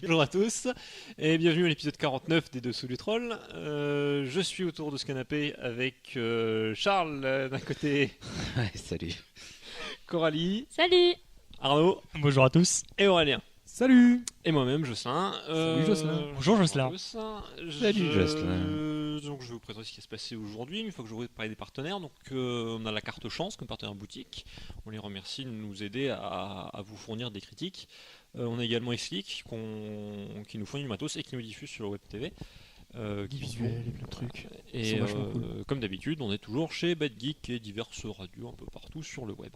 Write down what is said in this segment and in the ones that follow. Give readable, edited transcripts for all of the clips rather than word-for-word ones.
Bonjour à tous et bienvenue à l'épisode 49 des Dessous du Troll. Je suis autour de ce canapé avec Charles d'un côté, Ouais, salut. Coralie, Salut. Arnaud Bonjour à tous. et Aurélien. Salut. Et moi-même Jocelyn. Salut, Jocelyn. Bonjour, Jocelyn. Salut, Jocelyn. Donc je vais vous présenter ce qui va se passer aujourd'hui. Une fois que je vous parler des partenaires, donc on a la carte chance comme partenaire boutique. On les remercie de nous aider à vous fournir des critiques. On a également Xleak qui nous fournit du matos et qui nous diffuse sur le web TV. Des visuels et plein de trucs. Et Ils sont vachement cool. comme d'habitude, on est toujours chez Bad Geek et diverses radios un peu partout sur le web.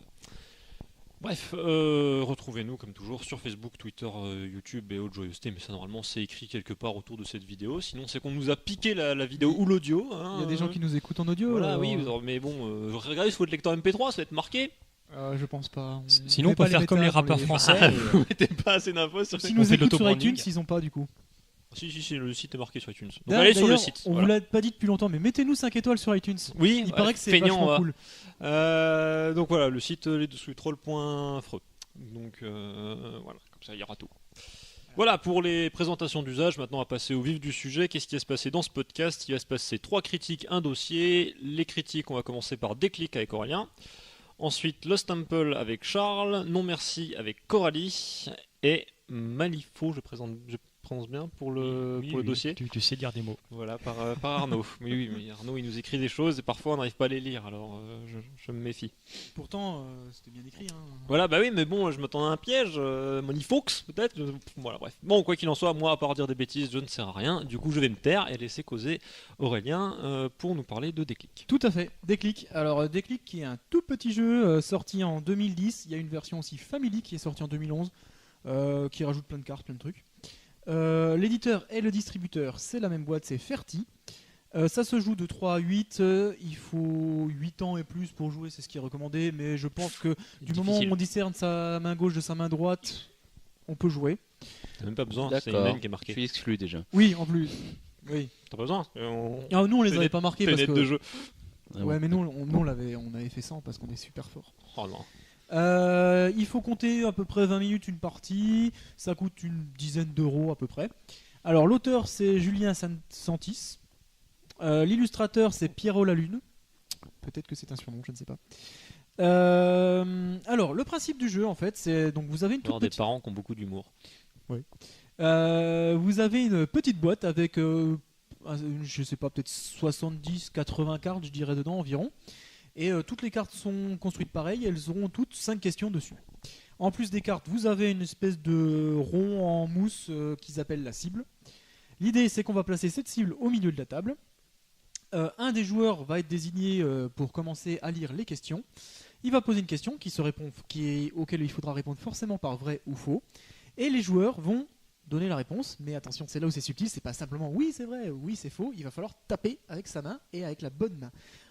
Bref, retrouvez-nous comme toujours sur Facebook, Twitter, YouTube et autres joyeusetés, mais ça normalement c'est écrit quelque part autour de cette vidéo. Sinon c'est qu'on nous a piqué la vidéo ou l'audio. Hein, Il y a des gens qui nous écoutent en audio. Voilà, oui, mais bon, regardez sur votre lecteur MP3, ça va être marqué. Je pense pas. Sinon, on peut faire comme les rappeurs français. Vous mettez pas assez d'infos sur Si les... nous fait de écoutent sur l'auto-branding. iTunes, ils ont pas du coup. Si, le site est marqué sur iTunes. Donc D'ailleurs, allez sur le site. On voilà. vous l'a pas dit depuis longtemps, mais mettez-nous 5 étoiles sur iTunes. Oui, Il paraît que c'est feignant, vachement va. cool. Donc voilà, le site lesdessoutroll.freux. Donc voilà, comme ça il y aura tout. Voilà pour les présentations d'usage. Maintenant on va passer au vif du sujet. Qu'est-ce qui va se passer dans ce podcast? Il va se passer 3 critiques, un dossier. Les critiques, on va commencer par Déclic avec Aurélien. Ensuite Lost Temple avec Charles. Non Merci avec Coralie. Et Malifaux, je prononce bien pour le dossier. Tu sais dire des mots. Voilà, par Arnaud. Oui, mais Arnaud il nous écrit des choses et parfois on n'arrive pas à les lire, alors je me méfie. Pourtant, c'était bien écrit. Hein. Voilà, bah oui, mais bon, je m'attendais à un piège, Monifox peut-être. Voilà, bref. Bon, quoi qu'il en soit, moi, à part dire des bêtises, je ne sers à rien. Du coup, je vais me taire et laisser causer Aurélien pour nous parler de Déclic. Tout à fait. Déclic. Alors, Déclic qui est un tout petit jeu sorti en 2010. Il y a une version aussi Family qui est sortie en 2011 qui rajoute plein de cartes, plein de trucs. L'éditeur et le distributeur, c'est la même boîte, c'est Ferti. Ça se joue de 3 à 8, il faut 8 ans et plus pour jouer, c'est ce qui est recommandé, mais je pense que du moment où on discerne sa main gauche de sa main droite, on peut jouer. T'as même pas besoin, c'est une D'accord. naine qui est Je marquée. suis exclu déjà. Oui, en plus. Oui. T'as pas besoin Ah, nous on les T'as avait une- pas marqués T'as une parce aide que... de jeu. Ah Ouais, bon. mais nous on avait fait 100 parce qu'on est super fort. Oh non. Il faut compter à peu près 20 minutes une partie, ça coûte une dizaine d'euros à peu près. Alors l'auteur c'est Julien Santis, l'illustrateur c'est Pierrot Lalune, peut-être que c'est un surnom, je ne sais pas. Alors le principe du jeu en fait c'est donc vous avez une Il y a toute des petite, parents qui ont beaucoup d'humour. vous avez une petite boîte avec je sais pas peut-être 70-80 cartes je dirais dedans environ. Et toutes les cartes sont construites pareil, elles auront toutes 5 questions dessus. En plus des cartes, vous avez une espèce de rond en mousse qu'ils appellent la cible. L'idée c'est qu'on va placer cette cible au milieu de la table. Un des joueurs va être désigné pour commencer à lire les questions. Il va poser une question auquel il faudra répondre forcément par vrai ou faux. Et les joueurs vont donner la réponse, mais attention, c'est là où c'est subtil, c'est pas simplement oui c'est vrai, oui c'est faux, il va falloir taper avec sa main et avec la bonne main.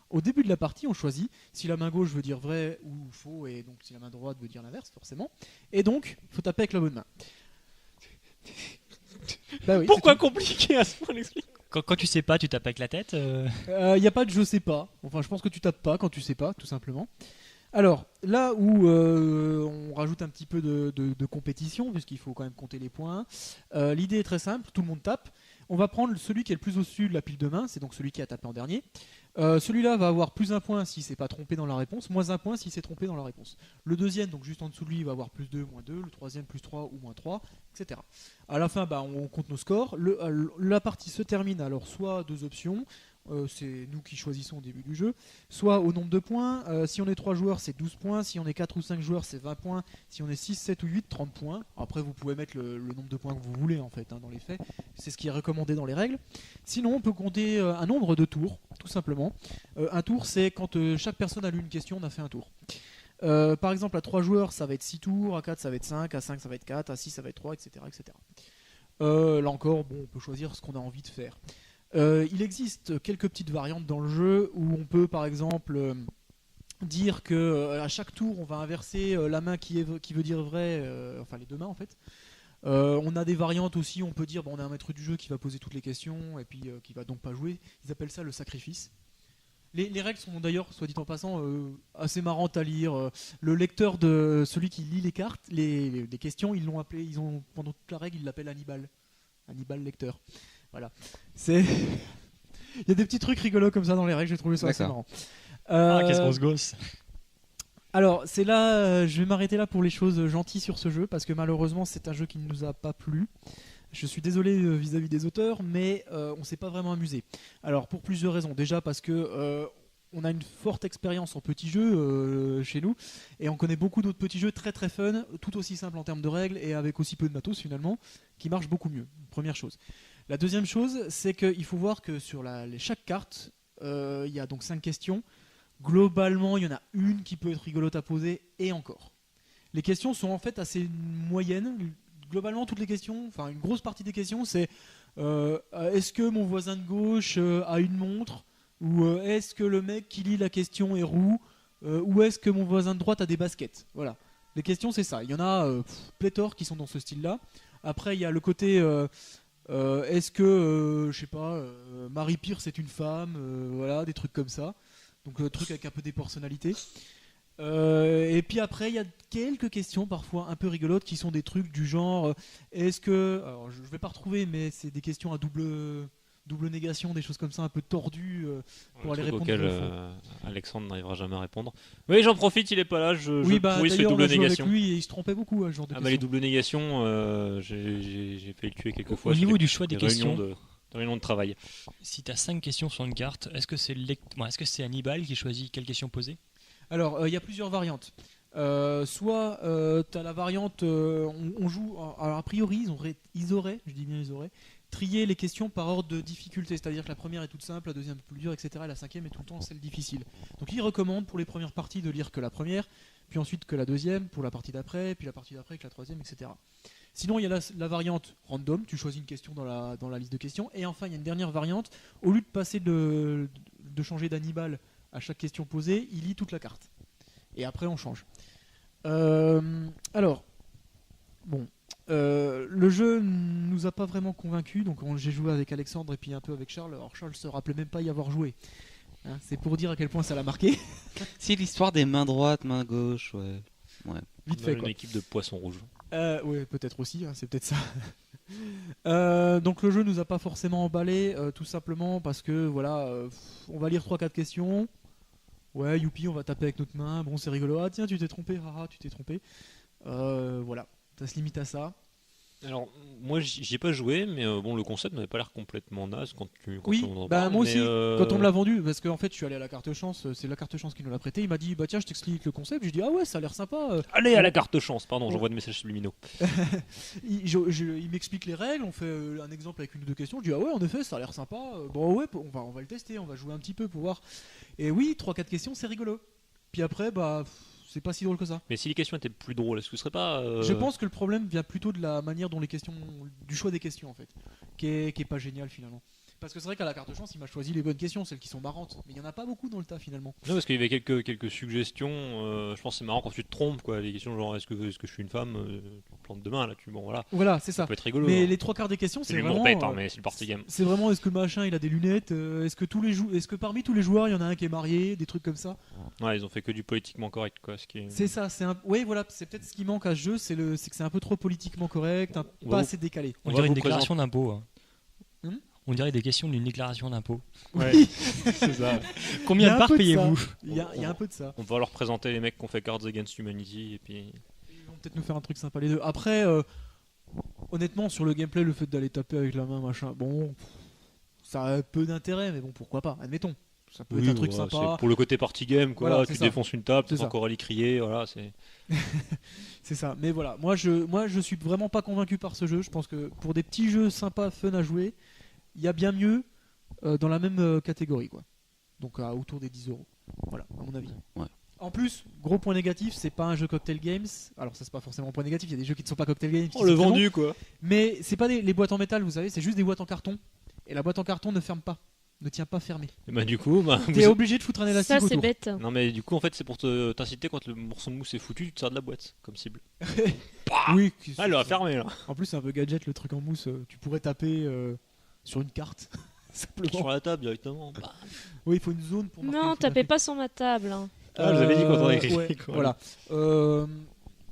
Au début de la partie, on choisit si la main gauche veut dire vrai ou faux, et donc si la main droite veut dire l'inverse, forcément. Et donc, il faut taper avec la bonne main. Bah oui, Pourquoi compliqué à ce point l'explique? Quand tu sais pas, tu tapes avec la tête. il n'y a pas de je sais pas. Enfin, je pense que tu tapes pas quand tu sais pas, tout simplement. Alors, là où on rajoute un petit peu de compétition, puisqu'il faut quand même compter les points, l'idée est très simple, tout le monde tape. On va prendre celui qui est le plus au-dessus de la pile de main, c'est donc celui qui a tapé en dernier. Celui-là va avoir plus 1 point s'il s'est pas trompé dans la réponse, moins 1 point s'il s'est trompé dans la réponse. Le deuxième, donc juste en dessous de lui, va avoir plus 2, moins 2, le troisième plus 3 ou moins 3, etc. À la fin, on compte nos scores. La partie se termine alors soit 2 options, c'est nous qui choisissons au début du jeu, soit au nombre de points. Si on est 3 joueurs, c'est 12 points. Si on est 4 ou 5 joueurs, c'est 20 points. Si on est 6, 7 ou 8, 30 points. Après, vous pouvez mettre le nombre de points que vous voulez, en fait, dans les faits. C'est ce qui est recommandé dans les règles. Sinon, on peut compter un nombre de tours, tout simplement. Un tour, c'est quand chaque personne a lu une question, on a fait un tour. Par exemple, à 3 joueurs, ça va être 6 tours, à 4, ça va être 5, à 5, ça va être 4, à 6, ça va être 3, etc. etc. Là encore, bon, on peut choisir ce qu'on a envie de faire. Il existe quelques petites variantes dans le jeu où on peut, par exemple, dire que à chaque tour, on va inverser la main qui veut dire vrai, enfin les deux mains en fait. On a des variantes aussi, on peut dire on a un maître du jeu qui va poser toutes les questions et puis qui va donc pas jouer. Ils appellent ça le sacrifice. Les règles sont d'ailleurs, soit dit en passant, assez marrantes à lire. Le lecteur de celui qui lit les cartes, les questions, ils l'ont appelé, pendant toute la règle, ils l'appellent Hannibal. Hannibal lecteur. Voilà. Il y a des petits trucs rigolos comme ça dans les règles, j'ai trouvé ça assez marrant. Qu'est-ce qu'on se gosse. Alors, c'est là, je vais m'arrêter là pour les choses gentilles sur ce jeu, parce que malheureusement, c'est un jeu qui ne nous a pas plu. Je suis désolé vis-à-vis des auteurs, mais on s'est pas vraiment amusé. Alors, pour plusieurs raisons. Déjà, parce que on a une forte expérience en petits jeux chez nous, et on connaît beaucoup d'autres petits jeux très très fun, tout aussi simples en termes de règles, et avec aussi peu de matos finalement, qui marchent beaucoup mieux. Première chose. La deuxième chose, c'est qu'il faut voir que sur chaque carte, il y a donc 5 questions. Globalement, il y en a une qui peut être rigolote à poser, et encore. Les questions sont en fait assez moyennes. Globalement, toutes les questions, enfin une grosse partie des questions, c'est est-ce que mon voisin de gauche a une montre, ou est-ce que le mec qui lit la question est roux, ou est-ce que mon voisin de droite a des baskets. Voilà. Les questions, c'est ça. Il y en a pléthore qui sont dans ce style-là. Après, il y a le côté est-ce que, je sais pas, Marie Pierce est une femme, voilà, des trucs comme ça. Donc truc avec un peu des personnalités. Et puis après, il y a quelques questions parfois un peu rigolotes qui sont des trucs du genre est-ce que. Alors je vais pas retrouver, mais c'est des questions à double négation, des choses comme ça un peu tordues pour aller répondre. Auquel Alexandre n'arrivera jamais à répondre. Oui, j'en profite, il est pas là. Je pourris ce d'ailleurs, double on a joué négation. avec lui et il se trompait beaucoup à ce genre de questions. Les doubles négations, j'ai failli le tuer quelques fois. Au niveau du choix des questions. De réunion de travail. Si tu as 5 questions sur une carte, est-ce que c'est Hannibal qui choisit quelle question poser? Alors, il y a plusieurs variantes. Soit tu as la variante, on joue. Alors, a priori, ils auraient, trié les questions par ordre de difficulté. C'est-à-dire que la première est toute simple, la deuxième un peu plus dure, etc. Et la cinquième est tout le temps celle difficile. Donc, ils recommandent pour les premières parties de lire que la première, puis ensuite que la deuxième, pour la partie d'après, puis la partie d'après que la troisième, etc. Sinon, il y a la variante random, tu choisis une question dans la liste de questions. Et enfin, il y a une dernière variante, au lieu de passer de changer d'Hannibal à chaque question posée, il lit toute la carte. Et après, on change. Alors, bon, le jeu nous a pas vraiment convaincus, donc j'ai joué avec Alexandre et puis un peu avec Charles. Alors Charles se rappelait même pas y avoir joué. Hein, c'est pour dire à quel point ça l'a marqué. Si, l'histoire des mains droites, mains gauches, ouais. Vite fait, une quoi. équipe de poissons rouges. Ouais, peut-être aussi, hein, c'est peut-être ça. Donc le jeu nous a pas forcément emballé, tout simplement parce que voilà, on va lire 3-4 questions. Ouais, youpi, on va taper avec notre main. Bon, c'est rigolo. Ah tiens, tu t'es trompé, haha, tu t'es trompé. Voilà, ça se limite à ça. Alors, moi j'y ai pas joué, mais bon, le concept n'avait pas l'air complètement naze quand Oui, on en bah parle, moi mais, aussi, quand on me l'a vendu, parce qu'en fait je suis allé à la carte chance, c'est la carte chance qui nous l'a prêté, il m'a dit bah tiens je t'explique le concept, j'ai dit ah ouais ça a l'air sympa. Allez à la carte chance, pardon, j'envoie des messages subliminaux. Il m'explique les règles, on fait un exemple avec une ou deux questions, je dis ah ouais en effet ça a l'air sympa, bon ouais on va le tester, on va jouer un petit peu pour voir. Et oui, 3-4 questions c'est rigolo. Puis après bah c'est pas si drôle que ça. Mais si les questions étaient plus drôles, est-ce que ce serait pas Je pense que le problème vient plutôt de la manière dont du choix des questions en fait, qui est pas génial finalement. Parce que c'est vrai qu'à la carte chance, il m'a choisi les bonnes questions, celles qui sont marrantes. Mais il y en a pas beaucoup dans le tas finalement. Non, parce qu'il y avait quelques suggestions. Je pense que c'est marrant quand tu te trompes, quoi. Les questions genre est-ce que je suis une femme, tu te plantes de main là, bon voilà. Voilà, c'est ça. Ça peut être rigolo. Mais hein. les 3/4 des questions, C'est c'est l'humour vraiment. bête, hein, mais c'est le party game. C'est vraiment est-ce que machin il a des lunettes, est-ce que parmi tous les joueurs il y en a un qui est marié, des trucs comme ça. Ouais, ils ont fait que du politiquement correct, quoi. Ce qui est... C'est ça, oui voilà, c'est peut-être ce qui manque à ce jeu, c'est que c'est un peu trop politiquement correct, pas assez décalé. On va dirait vous une déclaration d'impôt. Hein. On dirait des questions d'une déclaration d'impôt. Ouais, c'est ça. Combien de parts payez-vous? Il y a un peu de ça. On va leur présenter les mecs qui ont fait Cards Against Humanity et puis. Ils vont peut-être nous faire un truc sympa les deux. Après, honnêtement, sur le gameplay, le fait d'aller taper avec la main, machin, bon, ça a peu d'intérêt, mais bon, pourquoi pas, admettons. Ça peut être un truc sympa. C'est pour le côté party game, quoi. Voilà, tu défonces une table, tu c'est encore à y crier, voilà. C'est. C'est ça. Mais voilà, moi je suis vraiment pas convaincu par ce jeu. Je pense que pour des petits jeux sympas, fun à jouer, il y a bien mieux dans la même catégorie, quoi. Donc autour des 10€. Voilà, à mon avis. Ouais. En plus, gros point négatif, c'est pas un jeu Cocktail Games. Alors ça c'est pas forcément un point négatif, il y a des jeux qui ne sont pas Cocktail Games. qui Oh, le sont très vendu quoi. bons. Mais c'est pas les boîtes en métal, vous savez, c'est juste des boîtes en carton. Et la boîte en carton ne ferme pas, ne tient pas fermée. Et bah du coup, T'es obligé de foutre un élastique Ça, c'est autour. bête. non mais du coup en fait c'est pour t'inciter quand le morceau de mousse est foutu, tu te sers de la boîte comme cible. Oui. Ah, elle a fermé là. En plus, c'est un peu gadget le truc en mousse. Tu pourrais taper sur une carte. Simplement. Sur la table directement. Oui, il faut une zone pour marquer. Non, où faut tapez taper. pas sur ma table. Hein. Ah, je l'avais dit quand on a écrit. Ouais, quoi. voilà.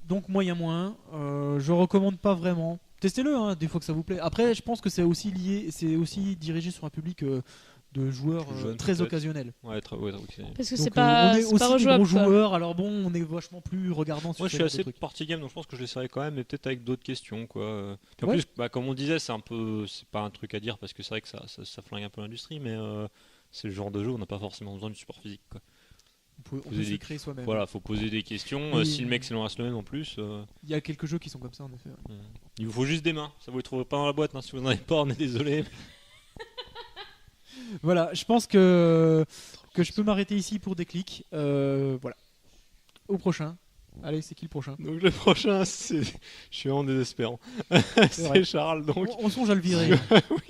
Donc moyen. Je recommande pas vraiment. Testez-le, hein, des fois que ça vous plaît. Après, je pense que c'est aussi lié, c'est aussi dirigé sur un public de joueurs Plus jeune, très peut-être. occasionnels. Ouais, ok. Parce que Donc, c'est pas, on est c'est aussi pas des rejouable. gros quoi. joueurs. Alors bon, on est vachement plus regardant sur Moi je ce suis genre assez de trucs. party game donc je pense que je l'essayerai quand même mais peut-être avec d'autres questions quoi. Puis en Ouais. plus bah, comme on disait c'est un peu c'est pas un truc à dire parce que c'est vrai que ça flingue un peu l'industrie mais c'est le genre de jeu où on n'a pas forcément besoin du support physique quoi. On Vous peut avez se dit- créer soi-même. Voilà, faut poser des questions. Oui. Si le mec c'est long à se lever en plus, Il y a quelques jeux qui sont comme ça en effet. Ouais. il vous faut juste des mains. Ça vous les trouverez pas dans la boîte. Hein. Si vous n'en avez pas, on est désolé. Voilà, je pense que je peux m'arrêter ici pour des clics. Voilà. Au prochain. Allez, c'est qui le prochain? Donc le prochain, c'est. Je suis vraiment désespérant. vrai. c'est Charles donc. On songe à le virer. Ouais,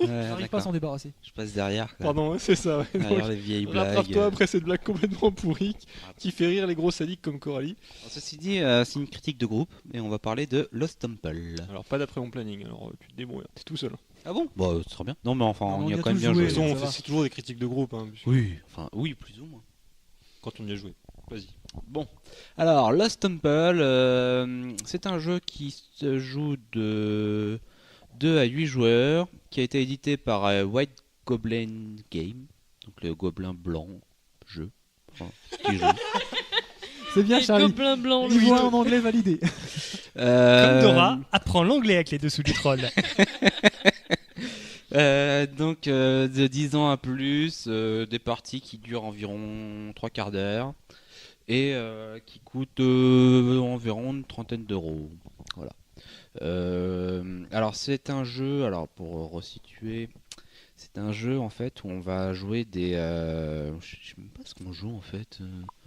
J'arrive pas à d'accord. s'en débarrasser. Je passe derrière. Quoi. Pardon, ouais, c'est ça. Ouais. Derrière Donc, les vieilles blagues. rattrape-toi après cette blague complètement pourrie qui fait rire les gros sadiques comme Coralie. Alors, ceci dit, c'est une critique de groupe et on va parler de Lost Temple. Alors pas d'après mon planning. Alors tu te débrouilles. T'es tout seul. Ah bon? Bah, ce sera bien. Non, mais enfin, Non, on y a quand même tous bien joué, joué. De toute façon, ça on va. fait c'est toujours des critiques de groupe. Hein, puisque- Oui, enfin, oui, plus ou moins. Quand on y a joué. Vas-y. Bon, alors Lost Temple, c'est un jeu qui se joue de 2 à 8 joueurs, qui a été édité par White Goblin Game, donc le gobelin blanc jeu. Enfin, qui joue. C'est bien, Les Charlie. gobelins blancs. Niveau 1 en anglais validé. Comme Dora apprend l'anglais avec les dessous du troll. Donc de 10 ans à plus, des parties qui durent environ 3 quarts d'heure et qui coûtent environ une trentaine d'euros. Voilà. Alors c'est un jeu, alors pour resituer, c'est un jeu en fait où on va jouer des... je sais même pas ce qu'on joue en fait.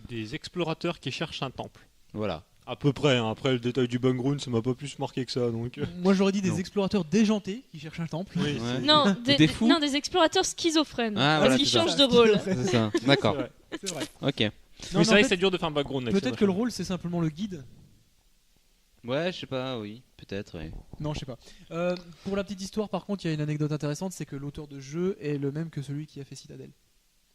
Des explorateurs qui cherchent un temple. Voilà. À peu près. Hein. Après le détail du background, ça m'a pas plus marqué que ça. Donc. Moi j'aurais dit des Non. explorateurs déjantés qui cherchent un temple. Oui. Ouais. Non, Des fous. non, des explorateurs schizophrènes. Ah, voilà, qui c'est ça. changent de rôle. C'est ça. D'accord. C'est vrai. C'est vrai. Ok. Non, Oui, mais c'est en vrai fait, que c'est dur de faire un background. avec peut-être ça, que le machin. rôle c'est simplement le guide. Ouais, je sais pas, oui, peut-être. Oui. Non, je sais pas. Pour la petite histoire, par contre, il y a une anecdote intéressante, c'est que l'auteur de jeu est le même que celui qui a fait Citadel.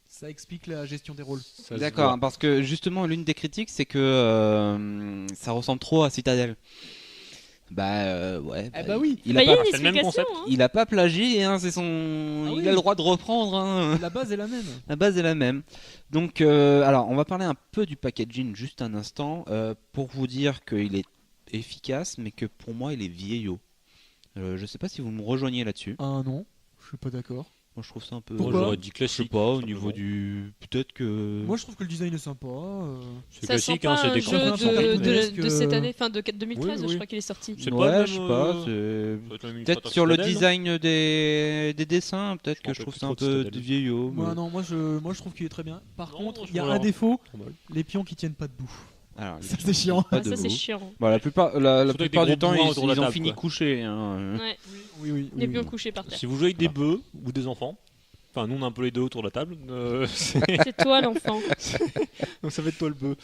Ça explique la gestion des rôles. Ça se D'accord, voit. parce que justement l'une des critiques c'est que ça ressemble trop à Citadel. Ouais. Eh bah oui. Il Bah, a il y a pas, une c'est le même explication. concept. Hein. il a pas plagié, hein, c'est son. Ah il oui. a le droit de reprendre. Hein. La base est la même. La base est la même. Donc, alors, on va parler un peu du packaging juste un instant pour vous dire qu'il est efficace, mais que pour moi il est vieillot. Je sais pas si vous me rejoignez là-dessus. Ah non, je suis pas d'accord. Moi je trouve ça un peu. Moi, Pourquoi j'aurais dit Je sais classique. pas, au tout niveau simplement. du. Peut-être que. Moi je trouve que le design est sympa. C'est Ça sent classique, hein, pas c'est un des jeu cartons cartons. de cette année, fin de 2013, Oui, oui. je crois qu'il est sorti. C'est pas Ouais, le je sais même, pas. Ça doit être la même Peut-être illustration sur le Citadel, non design des dessins, peut-être Je que me je trouve rappelle ça un plus trop de peu Citadel. vieillot. Moi mais- non, moi je trouve qu'il est très bien. Par Non, contre, moi, je il y a trouve un alors- défaut, Trop mal. les pions qui tiennent pas debout. Alors, Ça, c'est chiant. pas Ah, ça, c'est debout. chiant. Bon, la plupart Surtout avec des du gros temps, bourrins ils, autour de la ils ont table, fini quoi. couchés. Hein. Ouais, Oui. les pions couchés par terre. Si vous jouez avec des Voilà. bœufs ou des enfants, enfin nous on a un peu les deux autour de la table, c'est- C'est toi l'enfant. donc ça va être toi le bœuf.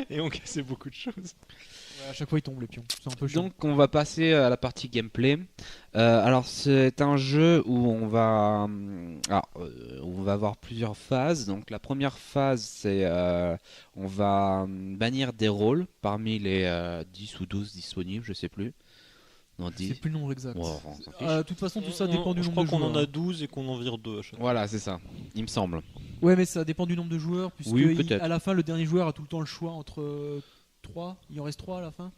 Et on cassait beaucoup de choses. Ouais, à chaque fois ils tombent les pions. C'est un peu chiant. Donc, on va passer à la partie gameplay. Alors, c'est un jeu où on va, on va avoir plusieurs phases. Donc, la première phase, c'est on va bannir des rôles parmi les 10 ou 12 disponibles, je sais plus. Non, Je sais 10. plus le nombre exact. Ouais, on s'en fiche. De toute façon, tout ça dépend du Je nombre crois de qu'on joueurs. en a 12 et qu'on en vire 2 à chaque fois. Voilà, c'est ça. Il me semble. Ouais, mais ça dépend du nombre de joueurs, puisque Oui, peut-être. à la fin, le dernier joueur a tout le temps le choix entre 3. Il en reste 3 à la fin.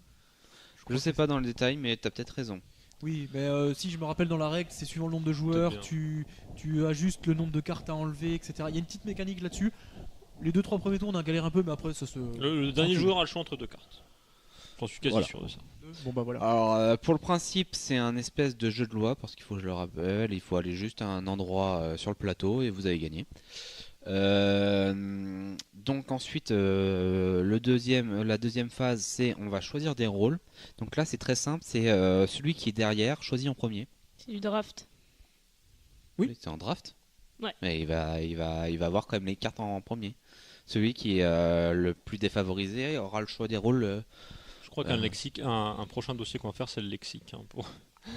crois Je sais que pas dans le détail, mais t'as peut-être raison. Oui, mais si je me rappelle dans la règle, c'est suivant le nombre de joueurs, Peut-être tu ajustes le nombre de cartes à enlever, etc. Il y a une petite mécanique là-dessus. Les 2-3 premiers tours, on a galéré un peu, mais après ça se. Le dernier joueur a le choix entre 2 cartes. J'en suis quasi Voilà. sûr de ça. Bon bah voilà. Alors, pour le principe, c'est un espèce de jeu de loi, parce qu'il faut que je le rappelle, il faut aller juste à un endroit sur le plateau et vous avez gagné. Donc ensuite, la deuxième phase, c'est on va choisir des rôles. Donc là, c'est très simple, c'est celui qui est derrière choisit en premier. C'est du draft. Oui. C'est en draft. Ouais. Mais il va avoir quand même les cartes en premier. Celui qui est le plus défavorisé aura le choix des rôles. Je crois qu'un lexique, un prochain dossier qu'on va faire, c'est le lexique pour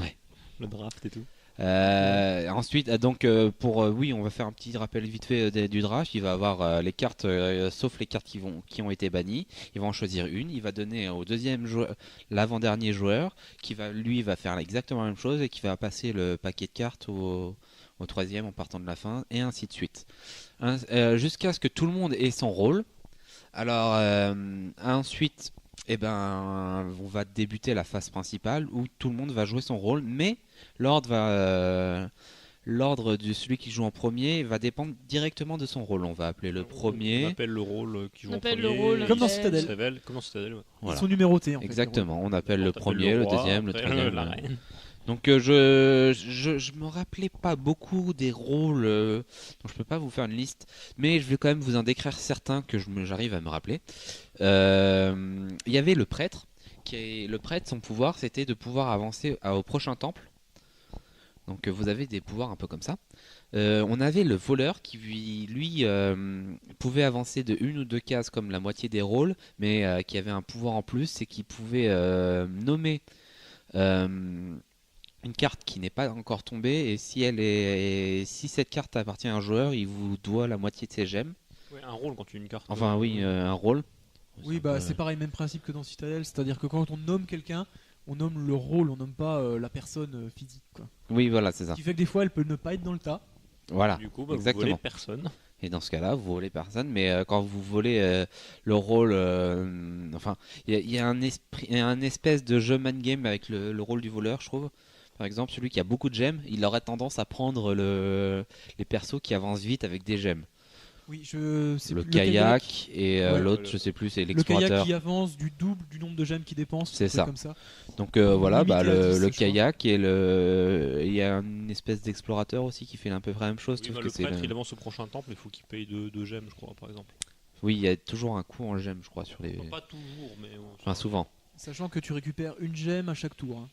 Ouais. le draft et tout. Ensuite, oui, on va faire un petit rappel vite fait du draft. Il va avoir les cartes, sauf les cartes qui ont été bannies. Il va en choisir une. Il va donner au deuxième joueur, l'avant-dernier joueur, qui va faire exactement la même chose et qui va passer le paquet de cartes au troisième en partant de la fin, et ainsi de suite. Jusqu'à ce que tout le monde ait son rôle. Alors, ensuite, on va débuter la phase principale où tout le monde va jouer son rôle, mais l'ordre de celui qui joue en premier va dépendre directement de son rôle. On va appeler le On premier. appelle le rôle qui joue On en appelle premier. le rôle, Comme dans il Citadel. se révèle, comme dans Citadel, ouais. Voilà. Ils sont numérotés en fait. Exactement, on appelle le T'appelles premier, le roi, deuxième, le après, troisième. la reine. Donc je me rappelais pas beaucoup des rôles, donc je peux pas vous faire une liste, mais je vais quand même vous en décrire certains que j'arrive à me rappeler. Il y avait le prêtre, le prêtre, son pouvoir c'était de pouvoir avancer au prochain temple. Donc vous avez des pouvoirs un peu comme ça. On avait le voleur qui lui pouvait avancer de une ou deux cases comme la moitié des rôles, mais qui avait un pouvoir en plus, c'est qu'il pouvait nommer une carte qui n'est pas encore tombée, et si cette carte appartient à un joueur, il vous doit la moitié de ses gemmes. Ouais, un rôle quand tu une carte. Enfin oui, un rôle. Oui, c'est pareil, même principe que dans Citadel, c'est-à-dire que quand on nomme quelqu'un, on nomme le rôle, on nomme pas la personne physique, quoi. Oui, voilà, c'est Ce ça. qui fait que des fois, elle peut ne pas être dans le tas. Voilà. Du coup, vous exactement. volez personne. Et dans ce cas-là, vous volez personne, mais quand vous volez le rôle, il y a un espèce de jeu man game avec le rôle du voleur, je trouve. Par exemple, celui qui a beaucoup de gemmes, il aurait tendance à prendre les persos qui avancent vite avec des gemmes. Oui, je sais Le plus. kayak et Ouais. l'autre, je sais plus, c'est Le kayak l'explorateur. qui avance du double du nombre de gemmes qu'il dépense. C'est un truc ça. Comme ça. Donc voilà, Limité à 10, le je crois. kayak et il y a une espèce d'explorateur aussi qui fait à peu près la même chose. Oui, sauf bah, que le c'est prêtre, il avance au prochain temple, il faut qu'il paye deux gemmes, je crois, par exemple. Oui, il y a toujours un coût en gemmes, je crois, sur les. Enfin, pas toujours, mais. Enfin, souvent. Sachant que tu récupères une gemme à chaque tour. Hein.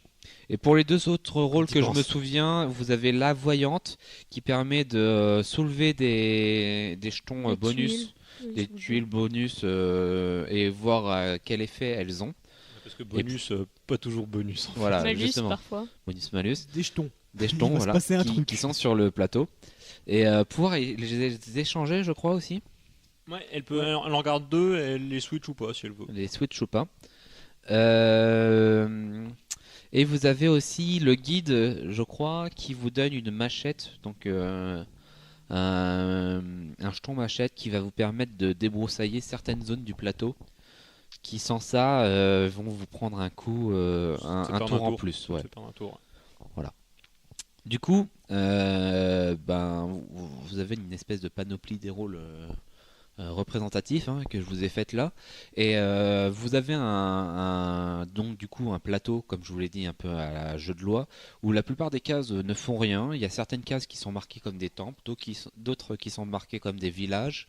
Et pour les deux autres rôles Petit que je me pense. souviens, vous avez la voyante qui permet de soulever des jetons Des bonus, tuiles. des tuiles bonus et voir quel effet elles ont. Parce que bonus, pas toujours bonus. Voilà, Malus justement. parfois. Bonus malus. Des jetons. Des Il jetons va se voilà, passer un truc. qui sont sur le plateau. Et pouvoir les échanger, je crois aussi. Ouais, elle en regarde deux, elle les switch ou pas si elle veut. Les switch ou pas. Et vous avez aussi le guide, je crois, qui vous donne une machette, donc un jeton machette qui va vous permettre de débroussailler certaines zones du plateau, qui sans ça vont vous prendre un coup, un perdre tour en plus. Ouais. C'est perdre un tour. Du coup, vous avez une espèce de panoplie des rôles représentatifs que je vous ai fait là, et vous avez donc du coup un plateau, comme je vous l'ai dit, un peu à la jeu de loi, où la plupart des cases ne font rien. Il y a certaines cases qui sont marquées comme des temples, d'autres qui sont marquées comme des villages,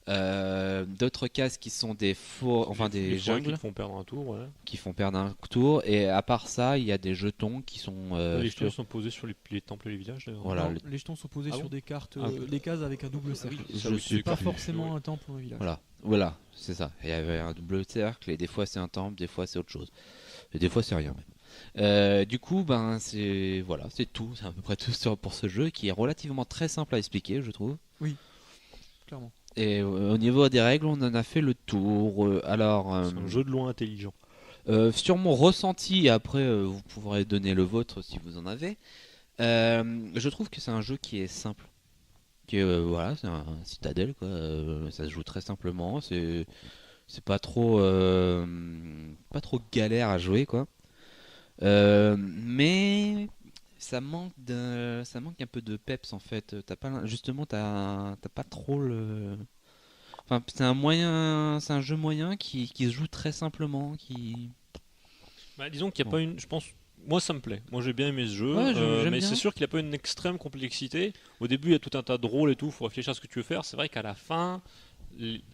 d'autres cases qui sont des des Les forêts qui jungles te font perdre un tour, ouais. qui font perdre un tour, et à part ça, il y a des jetons qui sont Les jetons sont posés sur les temples et les villages d'ailleurs. Voilà. Non, les jetons sont posés Ah sur bon des cartes, Ah. des cases avec un double cercle. je suis Pas pas forcément un temple ou un village. Voilà, c'est ça. Il y avait un double cercle, et des fois c'est un temple, des fois c'est autre chose. Et des fois c'est rien même. Du coup, c'est tout. C'est à peu près tout pour ce jeu qui est relativement très simple à expliquer, je trouve. Clairement. Et au niveau des règles, on en a fait le tour. Alors, C'est un jeu de loi intelligent. sur mon ressenti, et après vous pourrez donner le vôtre si vous en avez. Je trouve que c'est un jeu qui est simple. Voilà, c'est un Citadel quoi. Ça se joue très simplement. C'est pas trop galère à jouer quoi. Mais ça manque un peu de peps en fait. T'as pas trop le. Enfin, c'est un jeu moyen qui se joue très simplement. Disons qu'il n'y a pas je pense Moi ça me plaît, moi j'ai bien aimé ce jeu, Ouais, j'aime mais bien. c'est sûr qu'il n'a pas une extrême complexité. Au début il y a tout un tas de rôles et tout, il faut réfléchir à ce que tu veux faire. C'est vrai qu'à la fin,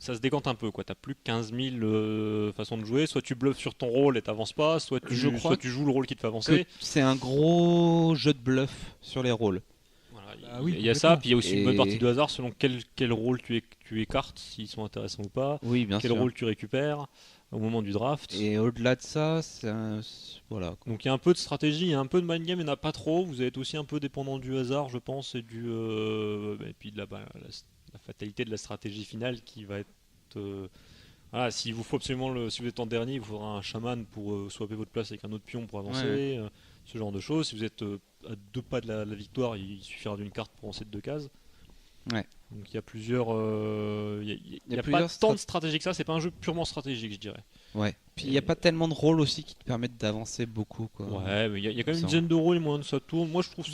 ça se décante un peu, quoi. T'as plus que 15 000 façons de jouer, soit tu bluffes sur ton rôle et t'avances pas, soit Je crois soit tu joues le rôle qui te fait avancer. Que c'est un gros jeu de bluff sur les rôles. Voilà, Bah oui, il y a ça, complètement. puis il y a aussi une bonne Et- partie de hasard selon quel rôle tu écartes, s'ils sont intéressants ou pas, Oui, bien quel sûr. rôle tu récupères au moment du draft. Et au-delà de ça, voilà. Quoi. Donc il y a un peu de stratégie, il y a un peu de mind game, il n'y en a pas trop. Vous êtes aussi un peu dépendant du hasard, je pense, et et puis de la fatalité de la stratégie finale qui va être. Voilà, s'il vous faut absolument si vous êtes en dernier, il vous faudra un chaman pour swapper votre place avec un autre pion pour avancer, Ouais. ce genre de choses. Si vous êtes à 2 pas de la victoire, il suffira d'une carte pour avancer de 2 cases. Ouais. Donc il y a plusieurs. Il y a pas plusieurs tant de stratégie que ça, c'est pas un jeu purement stratégique, je dirais. Ouais. Puis il n'y a pas tellement de rôles aussi qui te permettent d'avancer beaucoup. Quoi. Ouais, mais il y a quand même une Ça. dizaine d'euros et moins de ça tourne. Moi, je trouve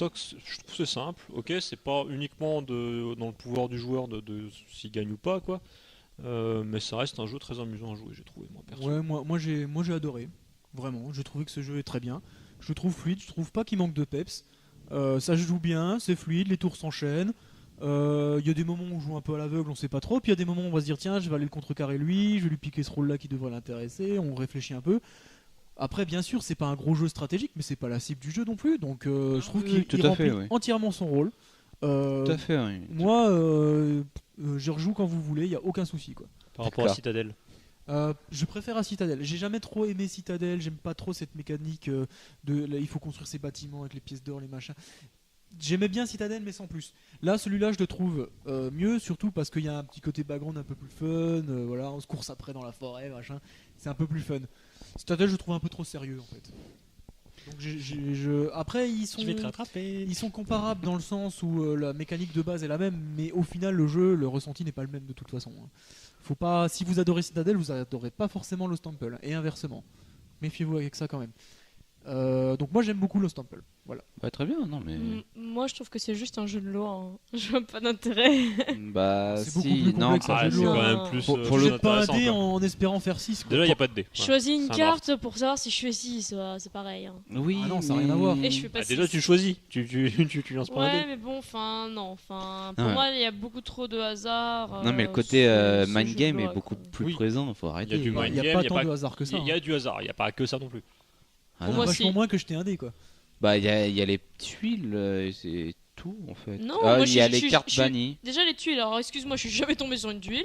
c'est simple. Ok, c'est pas uniquement dans le pouvoir du joueur de s'il gagne ou pas, quoi. Mais ça reste un jeu très amusant à jouer, j'ai trouvé, moi perso. Ouais, moi j'ai adoré. Vraiment, j'ai trouvé que ce jeu est très bien. Je le trouve fluide, je trouve pas qu'il manque de peps. Ça se joue bien, c'est fluide, les tours s'enchaînent. Il y a des moments où on joue un peu à l'aveugle, on sait pas trop. Puis il y a des moments où on va se dire tiens, je vais aller le contrecarrer lui, je vais lui piquer ce rôle-là qui devrait l'intéresser. On réfléchit un peu. Après, bien sûr, c'est pas un gros jeu stratégique, mais c'est pas la cible du jeu non plus. Donc je trouve oui, qu'il tout il à fait, remplit oui. entièrement son rôle. Tout à fait, oui. Moi, je rejoue quand vous voulez, il y a aucun souci quoi. Par rapport à D'accord. Citadel. Je préfère à Citadel. J'ai jamais trop aimé Citadel. J'aime pas trop cette mécanique là, il faut construire ses bâtiments avec les pièces d'or, les machins. J'aimais bien Citadel, mais sans plus. Là, celui-là, je le trouve mieux, surtout parce qu'il y a un petit côté background un peu plus fun. Voilà, on se course après dans la forêt, machin. C'est un peu plus fun. Citadel, je le trouve un peu trop sérieux en fait. Donc, après, Je vais te rattraper. ils sont comparables dans le sens où la mécanique de base est la même, mais au final, le jeu, le ressenti n'est pas le même de toute façon. Hein. Faut pas, si vous adorez Citadel, vous adorez pas forcément Lost Temple, et inversement. Méfiez-vous avec ça quand même. Donc moi j'aime beaucoup Lost Temple. Voilà. Bah, très bien, non mais. Moi, je trouve que c'est juste un jeu de loi. Hein. Je vois pas d'intérêt. Bah, C'est beaucoup si, plus non. complexe, un Ah, jeu c'est de quand loi. même plus, Pour plus le- Jette pas un intéressant, dé quoi. en espérant faire 6. Déjà, il n'y a pas de dé. Choisis une c'est un carte pour savoir si je fais 6, c'est pareil. Hein. Oui, Ah non, ça a rien à voir. Et je fais pas Ah, déjà, 6. tu choisis. Tu lances pas un Ouais, dé. mais bon, enfin, non. Enfin, Ah pour ouais. moi, il y a beaucoup trop de hasard. Non, mais le côté ce mind jeu de game loi, est beaucoup quoi. plus Oui. présent, faut arrêter. Il y a du Il mind n'y a game, pas il y a tant pas- de hasard que ça. Il y a du hasard, il n'y a pas que ça non plus. Ah, Pour non. moi, Vachement si. moins que jeter un dé quoi. Bah, il y a les tuiles, c'est tout en fait. Non, Ah, moi, il y a je les suis- cartes je suis- bannies. Déjà, les tuiles. Alors, excuse-moi, je suis jamais tombé sur une tuile.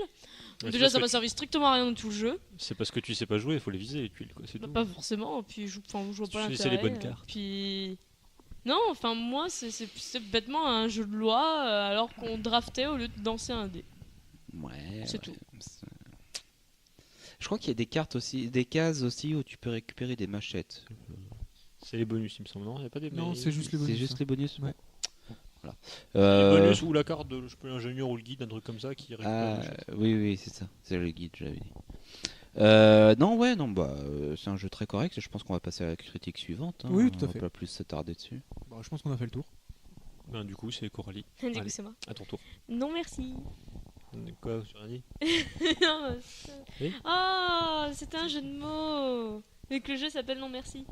Ouais, Déjà, c'est ça m'a parce que servi strictement à rien dans tout le jeu. C'est parce que tu sais pas jouer, il faut les viser les tuiles, quoi. C'est Bah, tout. pas forcément. Puis, je vois pas Tu l'intérêt. sais les bonnes cartes. Puis. Non, enfin, moi, c'est bêtement un jeu de loi alors qu'on draftait au lieu de danser un dé. Ouais. C'est tout. c'est- Je crois qu'il y a des cartes aussi, des cases aussi où tu peux récupérer des machettes. C'est les bonus, il me semble, non? Il n'y a pas des Non, mais- c'est juste les bonus. C'est juste les bonus. Ouais. Voilà. Les bonus ou la carte de l'ingénieur ou le guide, un truc comme ça qui récupère Ah, des choses. oui, c'est ça. C'est le guide, j'avais dit. Non, ouais, non, bah, c'est un jeu très correct. Je pense qu'on va passer à la critique suivante. Hein. Oui, tout à On fait. va pas plus s'attarder dessus. Bah, je pense qu'on a fait le tour. Ben, du coup, c'est Coralie. Du coup, Allez. c'est moi. À ton tour. Non, merci. Quoi, tu as dit? Non, Oui. Ah, c'était un jeu de mots. Mais que le jeu s'appelle Non, merci.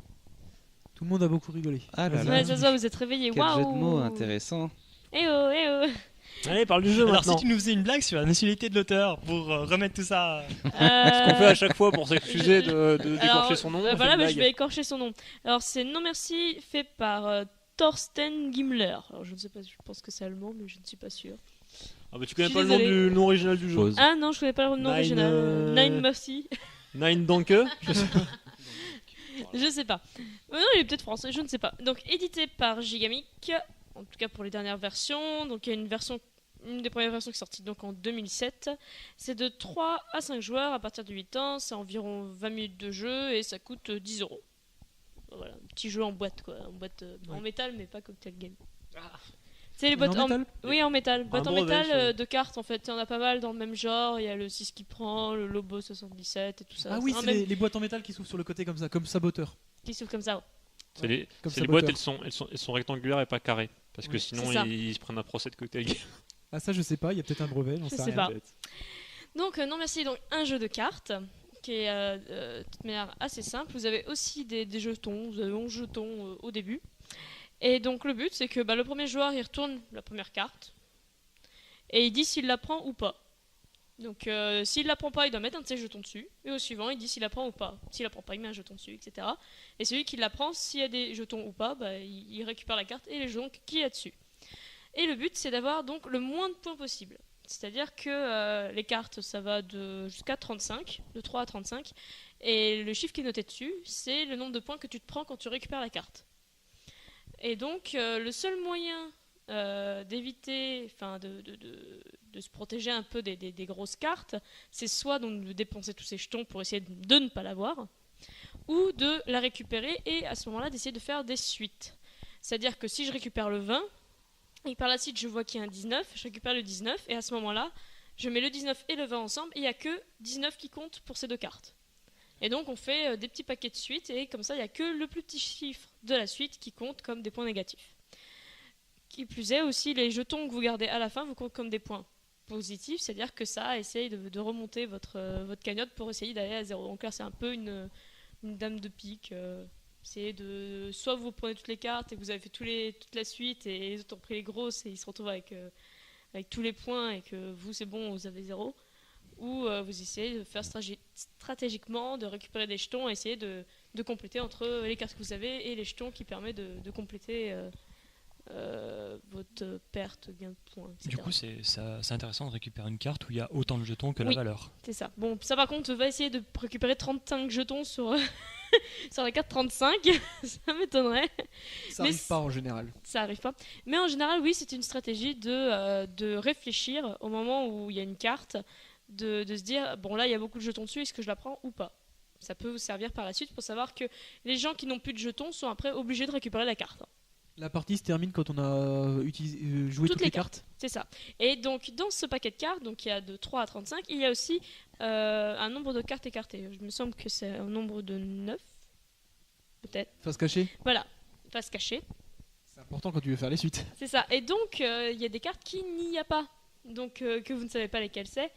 Tout le monde a beaucoup rigolé. Ah là Vas-y, là. Ouais, vas-y. ça se voit, vous êtes réveillés. Quel jeu de Waouh. mots intéressant. Eh oh, eh oh. Allez, parle du jeu Alors, maintenant. si tu nous faisais une blague sur la nationalité de l'auteur pour remettre tout ça. Ce qu'on fait à chaque fois pour s'excuser de d'écorcher Alors, son nom. on fait voilà, une bah, je blague. vais écorcher son nom. Alors, c'est Non Merci, fait par Thorsten Gimmler. Alors, je ne sais pas, je pense que c'est allemand, mais je ne suis pas sûre. Ah bah tu connais Je pas suis le nom désolée. du nom original du jeu. Pause. Ah non, je connais pas le nom Nine, original. Nine Mercy. Nine Danke. Je sais pas. Je sais pas. Non, il est peut-être français, je ne sais pas. Donc, édité par Gigamic, en tout cas pour les dernières versions. Donc, il y a une des premières versions qui est sortie donc en 2007. C'est de 3 à 5 joueurs à partir de 8 ans. C'est environ 20 minutes de jeu et ça coûte 10 €. Voilà, un petit jeu en boîte, quoi. En boîte en métal, mais pas cocktail game. C'est les Mais boîtes en métal Oui, en métal. Boîte en brevet, métal ça. de cartes, en fait. Il y en a pas mal dans le même genre. Il y a le 6 qui prend, le Lobo 77 et tout ça. Ah oui, un c'est même les boîtes en métal qui s'ouvrent sur le côté comme ça, comme saboteur. qui s'ouvre comme ça. Ouais. C'est les, Comme c'est les saboteur. boîtes, elles sont rectangulaires et pas carrées. Parce que Oui. sinon, C'est ça. ils se prennent un procès de cocktail. Ah ça je sais pas, il y a peut-être un brevet, j'en Je sais sais rien. pas. Donc, non merci. Donc, un jeu de cartes qui est de toute manière assez simple. Vous avez aussi des jetons, vous avez 11 jetons au début. Et donc le but c'est que le premier joueur il retourne la première carte et il dit s'il la prend ou pas. Donc s'il la prend pas il doit mettre un de ses jetons dessus et au suivant il dit s'il la prend ou pas. S'il la prend pas il met un jeton dessus, etc. Et celui qui la prend, s'il y a des jetons ou pas, il récupère la carte et les jetons qu'il y a dessus. Et le but c'est d'avoir donc le moins de points possible. C'est-à-dire que les cartes ça va jusqu'à 35, de 3 à 35, et le chiffre qui est noté dessus c'est le nombre de points que tu te prends quand tu récupères la carte. Et donc le seul moyen d'éviter, de se protéger un peu des grosses cartes, c'est soit donc de dépenser tous ces jetons pour essayer de ne pas l'avoir, ou de la récupérer et à ce moment-là d'essayer de faire des suites. C'est-à-dire que si je récupère le 20, et par la suite je vois qu'il y a un 19, je récupère le 19, et à ce moment-là, je mets le 19 et le 20 ensemble, et il n'y a que 19 qui comptent pour ces deux cartes. Et donc on fait des petits paquets de suites, et comme ça il n'y a que le plus petit chiffre de la suite qui compte comme des points négatifs. Qui plus est, aussi les jetons que vous gardez à la fin vous comptent comme des points positifs, c'est-à-dire que ça essaye de remonter votre cagnotte pour essayer d'aller à 0. Donc là c'est un peu une dame de pique. C'est soit vous prenez toutes les cartes et vous avez fait toute la suite et les autres ont pris les grosses et ils se retrouvent avec tous les points et que vous c'est bon, vous avez 0. Ou vous essayez de faire stratégiquement, de récupérer des jetons et essayer de compléter entre les cartes que vous avez et les jetons qui permettent de compléter votre perte, gain de points, etc. Du coup, c'est intéressant de récupérer une carte où il y a autant de jetons que la valeur. C'est ça. Bon, ça par contre, on va essayer de récupérer 35 jetons sur, sur la carte 35. Ça m'étonnerait. Ça arrive pas en général. Ça arrive pas. Mais en général, oui, c'est une stratégie de réfléchir au moment où il y a une carte, de se dire, bon là, il y a beaucoup de jetons dessus, est-ce que je la prends ou pas ? Ça peut vous servir par la suite pour savoir que les gens qui n'ont plus de jetons sont après obligés de récupérer la carte. La partie se termine quand on a joué toutes les cartes. C'est ça. Et donc, dans ce paquet de cartes, donc il y a de 3 à 35, il y a aussi un nombre de cartes écartées. Je me semble que c'est un nombre de 9, peut-être. Face cachée. Voilà, face cachée. C'est important quand tu veux faire les suites. C'est ça. Et donc, il y a des cartes qui n'y a pas, donc que vous ne savez pas lesquelles c'est.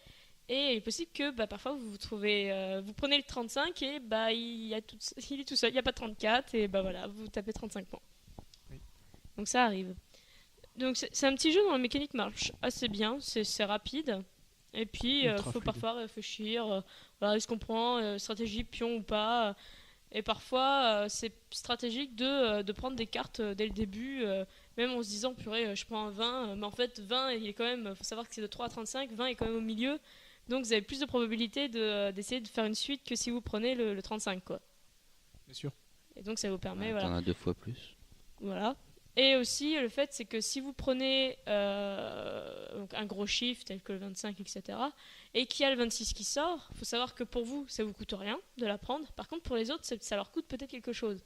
Et il est possible que parfois vous trouvez, vous prenez le 35 et il est tout seul, il n'y a pas de 34 et voilà, vous tapez 35 points. Oui. Donc ça arrive. Donc c'est un petit jeu dont la mécanique marche assez bien, c'est rapide. Et puis il faut parfois réfléchir, est-ce qu'on prend stratégie pion ou pas. Et parfois c'est stratégique de prendre des cartes dès le début, même en se disant purée je prends un 20, mais en fait 20 il est quand même, faut savoir que c'est de 3 à 35, 20 est quand même au milieu. Donc vous avez plus de probabilité d'essayer de faire une suite que si vous prenez le 35 quoi. Bien sûr. Et donc ça vous permet T'en as 2 fois plus. Voilà. Et aussi le fait c'est que si vous prenez donc un gros chiffre tel que le 25 etc. et qu'il y a le 26 qui sort, faut savoir que pour vous ça vous coûte rien de la prendre. Par contre pour les autres ça leur coûte peut-être quelque chose.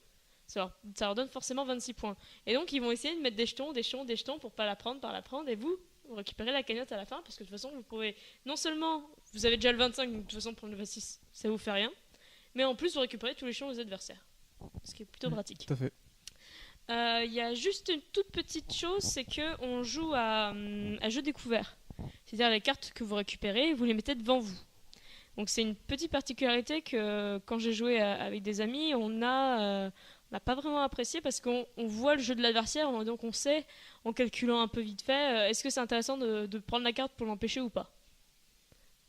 Ça leur donne forcément 26 points. Et donc ils vont essayer de mettre des jetons pour pas la prendre et vous récupérez la cagnotte à la fin parce que de toute façon vous pouvez non seulement vous avez déjà le 25 donc de toute façon prendre le 26 ça vous fait rien mais en plus vous récupérez tous les jetons des adversaires ce qui est plutôt pratique. Tout à fait. Il y a juste une toute petite chose c'est que on joue à jeu découvert, c'est-à-dire les cartes que vous récupérez vous les mettez devant vous. Donc c'est une petite particularité que quand j'ai joué avec des amis on n'a pas vraiment apprécié parce qu'on voit le jeu de l'adversaire donc on sait en calculant un peu vite fait est-ce que c'est intéressant de prendre la carte pour l'empêcher ou pas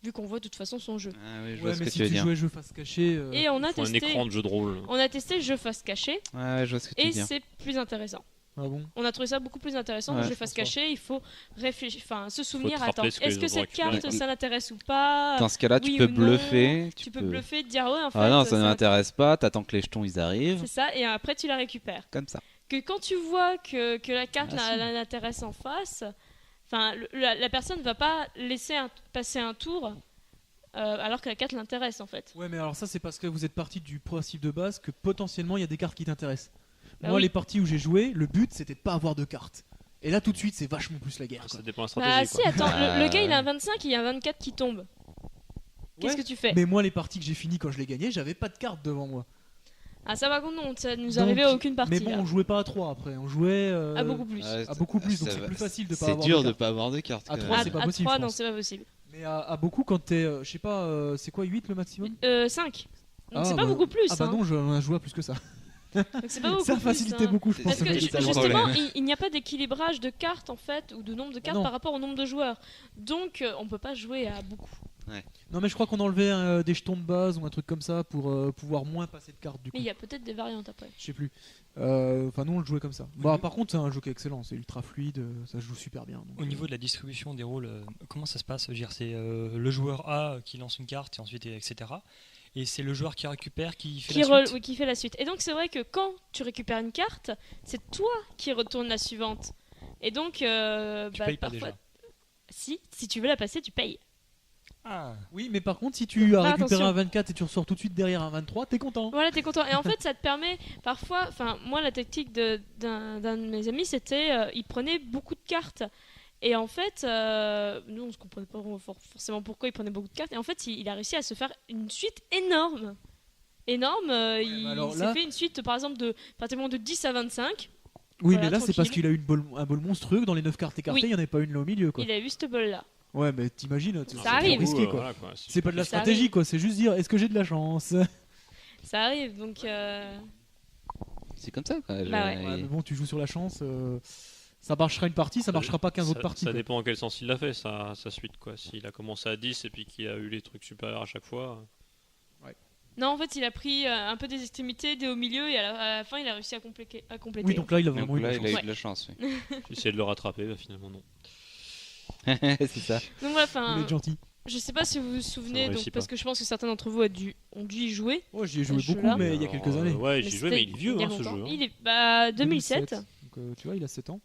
vu qu'on voit de toute façon son jeu. Ah oui, je vois ce mais que si tu veux tu dire. jouais jeu face cachée et on a un testé écran de jeu de rôle. on a testé le jeu face cachée Ouais, je vois ce que tu et veux dire. c'est plus intéressant. Ah bon. On a trouvé ça beaucoup plus intéressant. Ouais, le jeu face cachée, il faut réfléchir, se souvenir. te rappeler Attends, ce que est-ce les que autres cette ont récupéré. carte, ça l'intéresse ou pas Dans ce cas-là, oui tu peux ou non. bluffer. Tu peux bluffer, te dire ouais, en fait. Ah non, ça ne m'intéresse pas. T'attends que les jetons ils arrivent. C'est ça, et après tu la récupères. Comme ça. Que quand tu vois que la carte Ah, si. l'intéresse en face, la personne ne va pas laisser passer un tour alors que la carte l'intéresse en fait. Ouais, mais alors ça c'est parce que vous êtes parti du principe de base que potentiellement il y a des cartes qui t'intéressent. Bah Moi oui. les parties où j'ai joué, le but c'était de pas avoir de cartes. Et là tout de suite c'est vachement plus la guerre. Quoi. Ça dépend de la stratégie. Bah si, quoi. attends, le gars il a un 25 et il y a un 24 qui tombe. Qu'est-ce Ouais, que tu fais? Mais moi les parties que j'ai finies quand je les gagnais, j'avais pas de cartes devant moi. Ah ça va contre non, ça nous Donc, arrivait à aucune partie. Mais bon, là. on jouait pas à 3 après, on jouait À beaucoup plus. à beaucoup plus, donc Ça c'est va- plus facile de pas C'est avoir dur de de cartes. pas avoir de cartes. À quand trois, même. c'est pas à possible, 3 je non pense. c'est pas possible. Mais à beaucoup, quand t'es. Je sais pas, c'est quoi 8 le maximum 5. Donc Ah, c'est pas bah- beaucoup plus. Ah bah hein. non, j'en ai joué à plus que ça. Donc c'est pas beaucoup Ça a plus, facilité hein. beaucoup, je pense. Parce que C'est ça le justement, problème. il n'y a pas d'équilibrage de cartes en fait, ou de nombre de cartes Non. par rapport au nombre de joueurs. Donc on peut pas jouer à beaucoup. Non, mais je crois qu'on enlevait des jetons de base ou un truc comme ça pour pouvoir moins passer de cartes du coup. Mais il y a peut-être des variantes après. Je sais plus. Enfin, nous on le jouait comme ça. Bah, par contre, c'est un jeu qui est excellent, c'est ultra fluide, ça se joue super bien. donc, Au niveau de la distribution des rôles, comment ça se passe? Je veux dire, c'est le joueur A qui lance une carte et ensuite etc. Et c'est le joueur qui récupère qui fait la suite. Oui, qui fait la suite. Et donc c'est vrai que quand tu récupères une carte, c'est toi qui retourne la suivante. Et donc Tu payes pas déjà. Si tu veux la passer, tu payes. Ah, Oui, mais par contre, si tu as Fais récupéré attention. un 24 et tu ressors tout de suite derrière un 23, t'es content. Voilà, t'es content. Et en fait, ça te permet parfois. Enfin, moi, la tactique d'un de mes amis, c'était il prenait beaucoup de cartes. Et en fait, nous, on ne comprenait pas forcément pourquoi il prenait beaucoup de cartes. Et en fait, il a réussi à se faire une suite énorme. Énorme. Il alors s'est là- fait une suite, par exemple, pratiquement de 10 à 25. Oui, Voilà, mais là, c'est parce tranquille. qu'il a eu un bol monstrueux que dans les 9 cartes écartées, Oui. il n'y en avait pas une là au milieu quoi. Il a eu ce bol-là. Ouais, mais t'imagines, Ça c'est arrive. trop risqué quoi. Voilà, quoi. C'est pas de la Ça stratégie arrive. quoi, c'est juste dire est-ce que j'ai de la chance. Ça arrive, donc. C'est comme ça, quoi. Bah ouais. Ouais, mais bon, tu joues sur la chance. Ça marchera une partie, ça marchera pas 15 autres parties. Ça quoi. dépend en quel sens il l'a fait, sa suite. Quoi. S'il a commencé à 10 et puis qu'il a eu les trucs supérieurs à chaque fois. Non, en fait, il a pris un peu des extrémités, des hauts milieux, et à la fin, il a réussi à compléter. Oui, donc là, il a Donc vraiment eu de là, la il a chance. eu de la chance. Oui. J'ai essayé de le rattraper, bah, finalement non. C'est ça. Donc voilà, Il enfin, est gentil. je sais pas si vous vous souvenez, réussit donc, parce pas. que je pense que certains d'entre vous ont dû y jouer. Oh, j'y ai joué Ce beaucoup, jeu-là. mais il y a Alors, quelques années. Ouais, Mais j'y joué, mais il est c'était vieux il y a hein, ce longtemps. jeu. hein. Il est 2007, Donc, tu vois, il a 7 ans.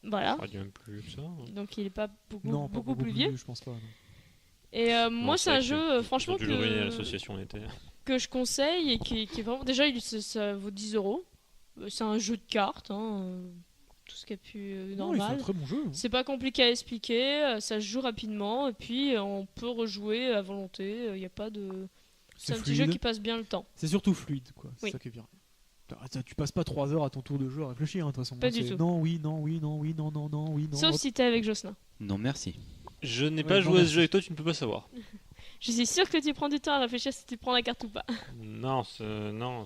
voilà. Ah, il y a même plus que ça. hein. Donc il est pas beaucoup, Non, pas beaucoup plus vieux. je pense pas. non. Et moi, Non, c'est un vrai que jeu, ils franchement, ont dû le gagner à l'association en été. que je conseille et qui est vraiment. Déjà, ça vaut 10 €. C'est un jeu de cartes, hein, tout ce qui est plus Non, il fait un normal. très bon jeu. hein. C'est pas compliqué à expliquer, ça se joue rapidement et puis on peut rejouer à volonté. Il y a pas de. C'est un petit jeu fluide. qui passe bien le temps. C'est surtout fluide, quoi. C'est Oui. ça qui est bien. Tu passes pas 3 heures à ton tour de jeu à réfléchir, hein, de toute façon. Pas du C'est tout. Non, oui, non, oui, non, oui, non, non, non, oui, non. Sauf hop. si t'es avec Jocelyn. Non, merci. Je n'ai Ouais, pas non, joué à ce merci. jeu avec toi, tu ne peux pas savoir. Je suis sûre que tu prends du temps à réfléchir si tu prends la carte ou pas. Non,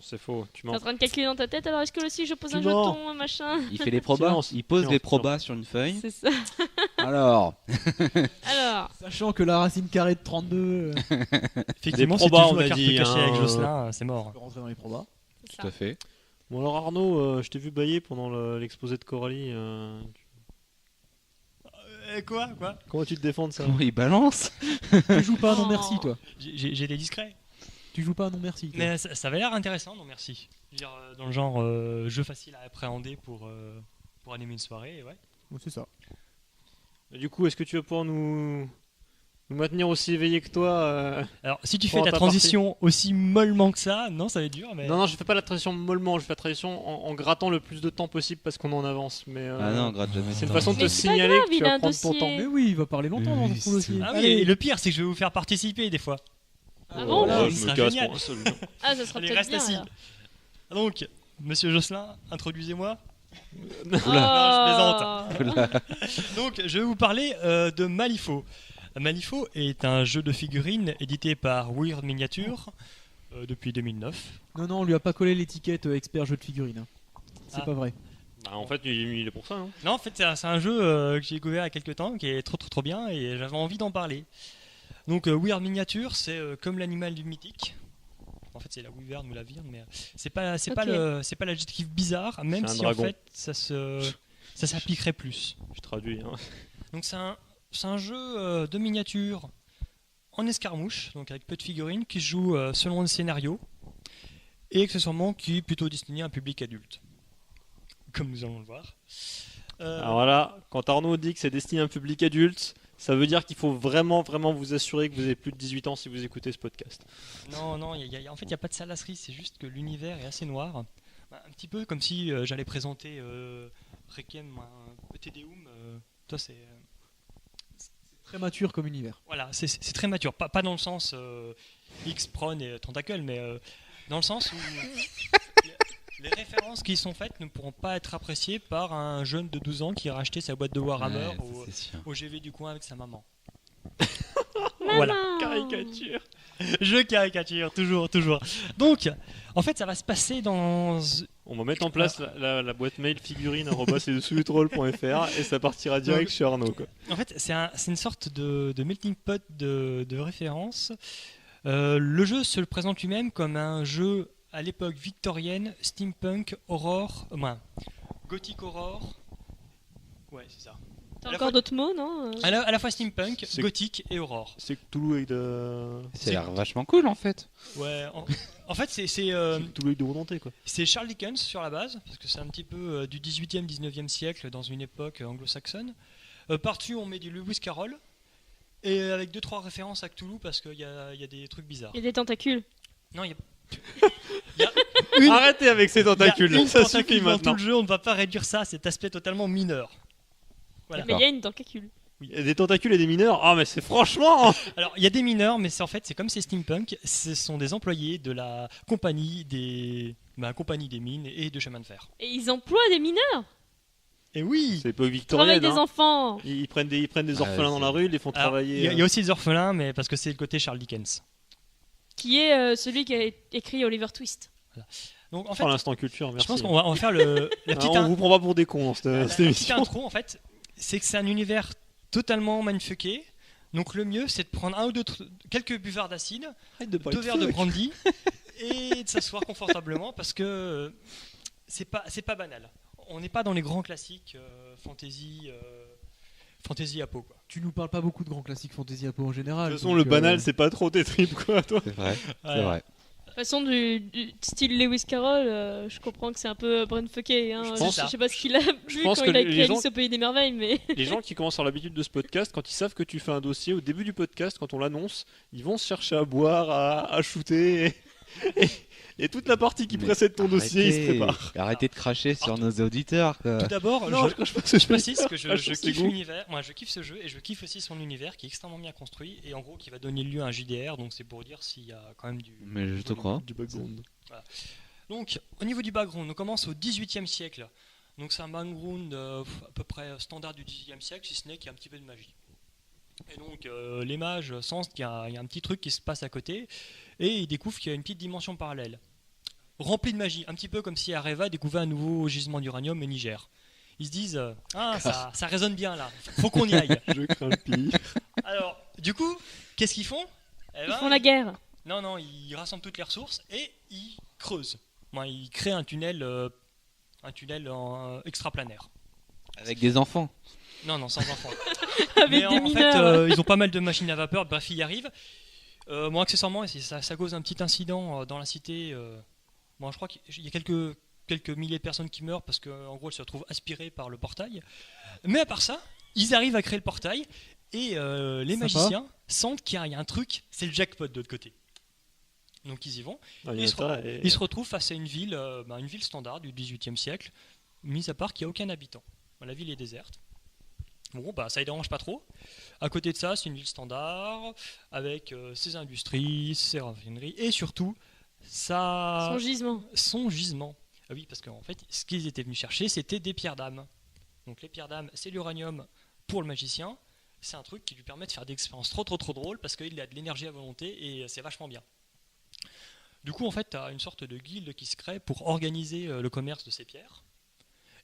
c'est faux. Tu T'es mens. en train de calculer dans ta tête, alors est-ce que aussi je pose Tu un mens. jeton, machin. Il fait les probas. Silence, Il pose silence, les probas sur une feuille. C'est ça. Alors, Alors, Sachant que la racine carrée de 32 effectivement, Des si tu probas, joues on à a carte dit, cachée hein, avec Jocelyn, c'est mort. peut rentrer dans les probas. c'est tout ça. à fait. Bon alors Arnaud, je t'ai vu bailler pendant l'exposé de Coralie. Quoi Comment tu te défends de ça Comment il balance? Tu joues pas à non Oh. merci, toi. J'ai des discrets. Tu joues pas à non merci. toi. Mais ça avait l'air intéressant, non merci. Je veux dire, dans le genre jeu facile à appréhender pour animer une soirée, ouais. Ouais, c'est ça. Et du coup, est-ce que tu vas pouvoir nous maintenir aussi éveillé que toi Alors, si tu fais Prends la ta transition aussi mollement que ça, non, ça va être dur, mais... Non, non, je fais pas la transition mollement, je fais la transition en grattant le plus de temps possible parce qu'on en avance. Mais Ah non, gratte jamais. c'est une ça. façon de te Mais c'est pas signaler grave, que tu il a vas un prendre ton dossier. temps. Mais oui, il va parler longtemps dans Oui, son dossier. Ah oui, Allez. et le pire, c'est que je vais vous faire participer des fois. Ah bon Voilà, je il me sera casse génial. pour un seul. Ah, ça sera Allez, peut-être reste bien. assis. alors. Donc, monsieur Jocelyn, introduisez-moi. Oh. je plaisante. Donc, je vais vous parler de Malifaux. Malifaux est un jeu de figurines édité par Weird Miniature depuis 2009. Non, non, on lui a pas collé l'étiquette expert jeu de figurines. hein. C'est Ah. pas vrai. Bah, en fait, il est pour ça. Hein. Non, en fait, c'est un jeu que j'ai découvert il y a quelques temps, qui est trop bien, et j'avais envie d'en parler. Donc, Weird Miniature, c'est comme l'animal du mythique. En fait, c'est la wyvern ou la virne, mais c'est pas l'adjectif bizarre, même C'est un si dragon. en fait ça s'appliquerait plus. Je traduis. Hein. Donc c'est un jeu de miniature en escarmouche, donc avec peu de figurines, qui se joue selon le scénario, et accessoirement qui est plutôt destiné à un public adulte, comme nous allons le voir. Alors là, quand Arnaud dit que c'est destiné à un public adulte, ça veut dire qu'il faut vraiment vous assurer que vous avez plus de 18 ans si vous écoutez ce podcast. Non, en fait, il n'y a pas de salasserie, c'est juste que l'univers est assez noir. Un petit peu comme si j'allais présenter Requiem, Te Deum. Toi, c'est. Très mature comme univers. Voilà, c'est très mature. Pas dans le sens X, Prone et Tentacle, mais dans le sens où les références qui y sont faites ne pourront pas être appréciées par un jeune de 12 ans qui a racheté sa boîte de Warhammer Ouais, ça, c'est sûr. au GV du coin avec sa maman. Voilà. Caricature. Je caricature, toujours. Donc, en fait, ça va se passer dans... On va mettre en place la boîte mail figurine@c'est-dessus-les-trolls.fr et ça partira direct chez Arnaud, quoi. En fait, c'est une sorte de melting pot de références. Le jeu se présente lui-même comme un jeu à l'époque victorienne, steampunk, aurore, gothic aurore. Ouais, c'est ça. T'as À la encore fois- d'autres mots, non À la fois steampunk, C'est- gothique et aurore. C'est Cthulhu avec de... Ça a l'air vachement cool en fait. Ouais, en fait, c'est Cthulhu avec de volonté, quoi. c'est Charles Dickens sur la base, parce que c'est un petit peu du 18e, 19e siècle dans une époque anglo-saxonne. Par-dessus, on met du Lewis Carroll, et avec 2-3 références à Cthulhu, parce qu'il y a des trucs bizarres. Il y a des tentacules. Non, il y a Arrêtez avec ces tentacules, il y a une ça tentacule suffit dans maintenant. tout le jeu, on ne va pas réduire ça à cet aspect totalement mineur. Voilà. Mais il y a une tentacule. Il y a des tentacules et des mineurs. Ah, mais c'est franchement. Alors, il y a des mineurs, mais c'est comme c'est steampunk, ce sont des employés de la compagnie compagnie des mines et de chemin de fer. Et ils emploient des mineurs. Et oui. C'est pas Travail victorien. des enfants. Ils prennent des Ouais, orphelins dans la c'est- rue, ils les font Alors, travailler. il y a aussi des orphelins, mais parce que c'est le côté Charles Dickens. Qui est celui qui a écrit Oliver Twist. Donc, en fait, Pour l'instant culture, je merci. pense qu'on va faire la petite on vous prend pas pour des cons dans cette, la cette petite émission. intro, en fait, c'est que c'est un univers totalement mindfucké. Donc, le mieux, c'est de prendre quelques buvards d'acide, Arrête de parler 2 de verres de fuck. brandy et de s'asseoir confortablement parce que c'est pas banal. On n'est pas dans les grands classiques fantasy apo, quoi. Tu nous parles pas beaucoup de grands classiques fantasy apo en général. De toute façon, donc, le banal, c'est pas trop tes tripes, quoi, toi. C'est vrai. Ouais. C'est vrai. De toute façon, du style Lewis Carroll, je comprends que c'est un peu brainfucké. Hein. Je Je, pense- sais pas ce qu'il a vu pense quand que il a les écrit gens- Alice au Pays des Merveilles, mais Les gens qui commencent à avoir l'habitude de ce podcast, quand ils savent que tu fais un dossier au début du podcast, quand on l'annonce, ils vont se chercher à boire, à shooter. Et toute la partie qui Mais précède ton dossier, ils se préparent. Arrêtez de cracher sur nos auditeurs. quoi. Tout d'abord, Non, je crache pas ce je précise que je Ah, je kiffe sais l'univers. Moi, je kiffe ce jeu et je kiffe aussi son univers qui est extrêmement bien construit et en gros qui va donner lieu à un JDR. Donc c'est pour dire s'il y a quand même du. Mais je te crois. Du background. Donc, au niveau du background, on commence au 18e siècle. Donc, c'est un background à peu près standard du 18e siècle, si ce n'est qu'il y a un petit peu de magie. Et donc, les mages sentent qu'il y a un petit truc qui se passe à côté et ils découvrent qu'il y a une petite dimension parallèle, remplie de magie, un petit peu comme si Areva découvrait un nouveau gisement d'uranium au Niger. Ils se disent ça résonne bien là, faut qu'on y aille. Je crains le pire. Alors, du coup, qu'est-ce qu'ils font Eh ils ben, font la guerre. Non, ils rassemblent toutes les ressources et ils creusent. Ils créent un tunnel extraplanaire. Avec des enfants. Non, sans enfants. Avec Mais des en mineurs. fait, ils ont pas mal de machines à vapeur. Bref, ils y arrivent. Accessoirement, ça cause un petit incident dans la cité. Je crois qu'il y a quelques milliers de personnes qui meurent parce qu'en gros, elles se retrouvent aspirées par le portail. Mais à part ça, ils arrivent à créer le portail et les Sympa. magiciens sentent qu'il y a un truc. C'est le jackpot de l'autre côté. Donc ils y vont. Ah, Ils se, et- ils se retrouvent face à une ville standard du XVIIIe siècle, mis à part qu'il n'y a aucun habitant. La ville est déserte. Bon, ça ne dérange pas trop. À côté de ça, c'est une ville standard, avec ses industries, ses raffineries, et surtout, Son gisement. son gisement. Ah oui, parce qu'en fait, ce qu'ils étaient venus chercher, c'était des pierres d'âme. Donc les pierres d'âme, c'est l'uranium pour le magicien. C'est un truc qui lui permet de faire des expériences trop drôles, parce qu'il a de l'énergie à volonté, et c'est vachement bien. Du coup, en fait, tu as une sorte de guilde qui se crée pour organiser le commerce de ces pierres.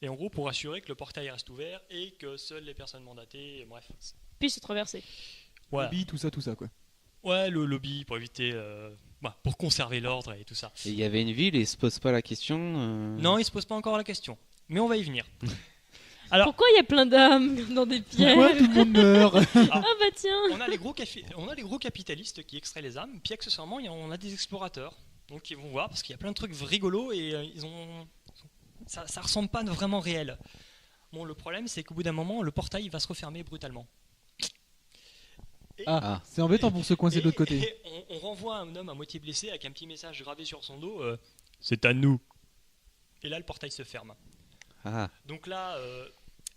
Et en gros, pour assurer que le portail reste ouvert et que seules les personnes mandatées, bref. Puis se traverser. Voilà. Lobby, tout ça quoi. Ouais, le lobby pour éviter. Pour conserver l'ordre et tout ça. Et il y avait une ville et ils se posent pas la question. Non, il se pose pas encore la question. Mais on va y venir. Alors- Pourquoi il y a plein d'âmes dans des pierres Pourquoi tout le monde meurt Ah bah tiens. On a les gros capitalistes qui extraient les âmes, puis accessoirement, on a des explorateurs. Donc ils vont voir, parce qu'il y a plein de trucs rigolos et ça ressemble pas vraiment réel. Bon, le problème, c'est qu'au bout d'un moment, le portail va se refermer brutalement. Ah, c'est embêtant pour se coincer de l'autre côté. Et on renvoie un homme à moitié blessé avec un petit message gravé sur son dos c'est à nous. Et là, le portail se ferme. Ah, Donc là,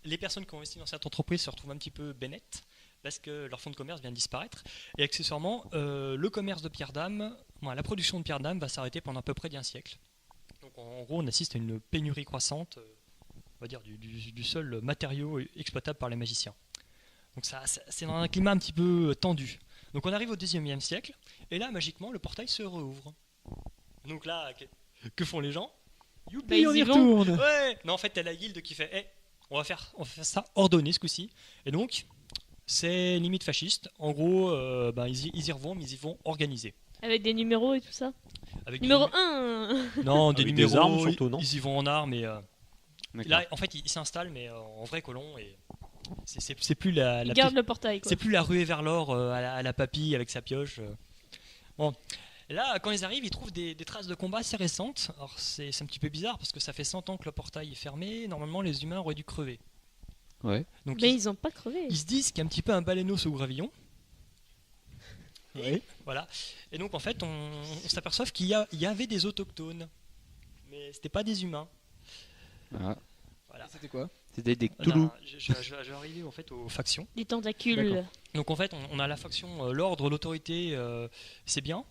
les personnes qui ont investi dans cette entreprise se retrouvent un petit peu bénettes parce que leur fonds de commerce vient de disparaître. Et accessoirement, le commerce de pierre d'âme, la production de pierre d'âme va s'arrêter pendant à peu près d'un siècle. Donc en gros, on assiste à une pénurie croissante, on va dire, du seul matériau exploitable par les magiciens. Donc c'est dans un climat un petit peu tendu. Donc on arrive au 2e siècle, et là, magiquement, le portail se rouvre. Donc là, que font les gens? Youpi, on ils y y vont. retourne. Ouais. Non, en fait, t'as la guilde qui fait, on va faire ça ordonné ce coup-ci. Et donc, c'est limite fasciste. En gros, ils y revont, mais ils y vont organisés. Avec des numéros et tout ça. Avec Numéro des... 1. Non, des Avec des numéros, armes, surtout, non ils y vont en armes, et D'accord. là, en fait, ils s'installent, mais en vrai colon, et c'est plus la Ils petite- gardent le portail, quoi. c'est plus la ruée vers l'or à la papille avec sa pioche. Bon, là, quand ils arrivent, ils trouvent des traces de combat assez récentes. Alors, c'est un petit peu bizarre parce que ça fait 100 ans que le portail est fermé. Normalement, les humains auraient dû crever. Ouais. Donc, Mais ils ont pas crevé. ils se disent qu'il y a un petit peu un baleinos au gravillon. Oui. Voilà. Et donc, en fait, on s'aperçoit qu'il y avait des autochtones. Mais c'était pas des humains. Ah. Voilà. C'était quoi? C'était des Voilà, Cthulhu. je vais arriver en fait aux factions. Des tentacules. D'accord. Donc en fait, on a la faction l'ordre, l'autorité, c'est bien.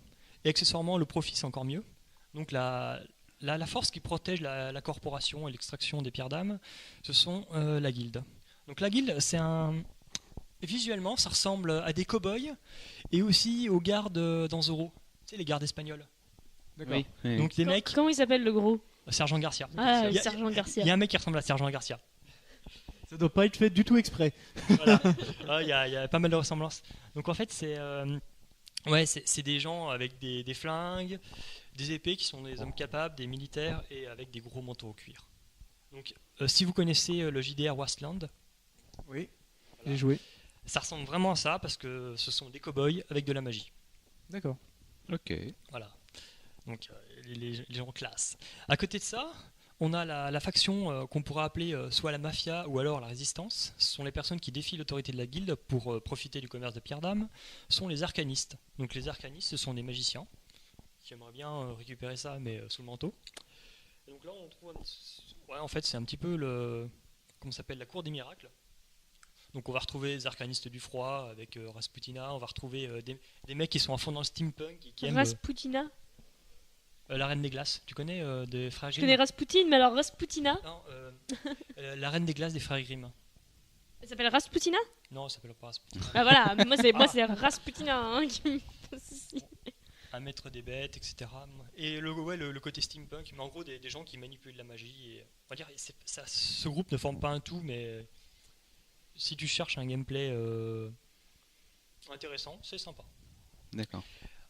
Et accessoirement, le profit, c'est encore mieux. Donc la force qui protège la corporation et l'extraction des pierres d'âme, ce sont la guilde. Donc la guilde, visuellement, ça ressemble à des cow-boys et aussi aux gardes dans Zorro. Tu sais, les gardes espagnols. D'accord. Oui. Oui. Donc des mecs, Comment il s'appelle le gros? Sergent Garcia. Ah, Il y a- Sergent Garcia. Il y a un mec qui ressemble à Sergent Garcia. Ça doit pas être fait du tout exprès. Voilà. Il y a pas mal de ressemblances. Donc en fait, c'est des gens avec des flingues, des épées qui sont des hommes capables, des militaires et avec des gros manteaux au cuir. Donc si vous connaissez le JDR Wasteland, Oui. J'ai joué. ça ressemble vraiment à ça parce que ce sont des cow-boys avec de la magie. D'accord. Ok. Voilà. Donc les gens classe. À côté de ça, on a la faction qu'on pourrait appeler soit la mafia ou alors la résistance. Ce sont les personnes qui défient l'autorité de la guilde pour profiter du commerce de pierres d'âme. Ce sont les arcanistes. Donc les arcanistes, ce sont des magiciens qui aimeraient bien récupérer ça, mais sous le manteau. Et donc là, on trouve... Ouais, en fait, c'est un petit peu comment ça s'appelle, la cour des miracles. Donc on va retrouver les arcanistes du froid avec Rasputina. On va retrouver des mecs qui sont à fond dans le steampunk et qui aiment Rasputina. la Reine des Glaces. Tu connais des frères Je Grimm? connais Rasputin, mais alors Rasputina. Non, la Reine des Glaces des frères Grimm. Elle s'appelle Rasputina. Non, ça s'appelle pas Rasputin. Ah voilà, mais moi c'est Rasputina hein, qui me pose ici. Un maître des bêtes, etc. Et le côté steampunk, mais en gros des gens qui manipulent la magie. Et, on va dire, ce groupe ne forme pas un tout, mais si tu cherches un gameplay intéressant, c'est sympa. D'accord.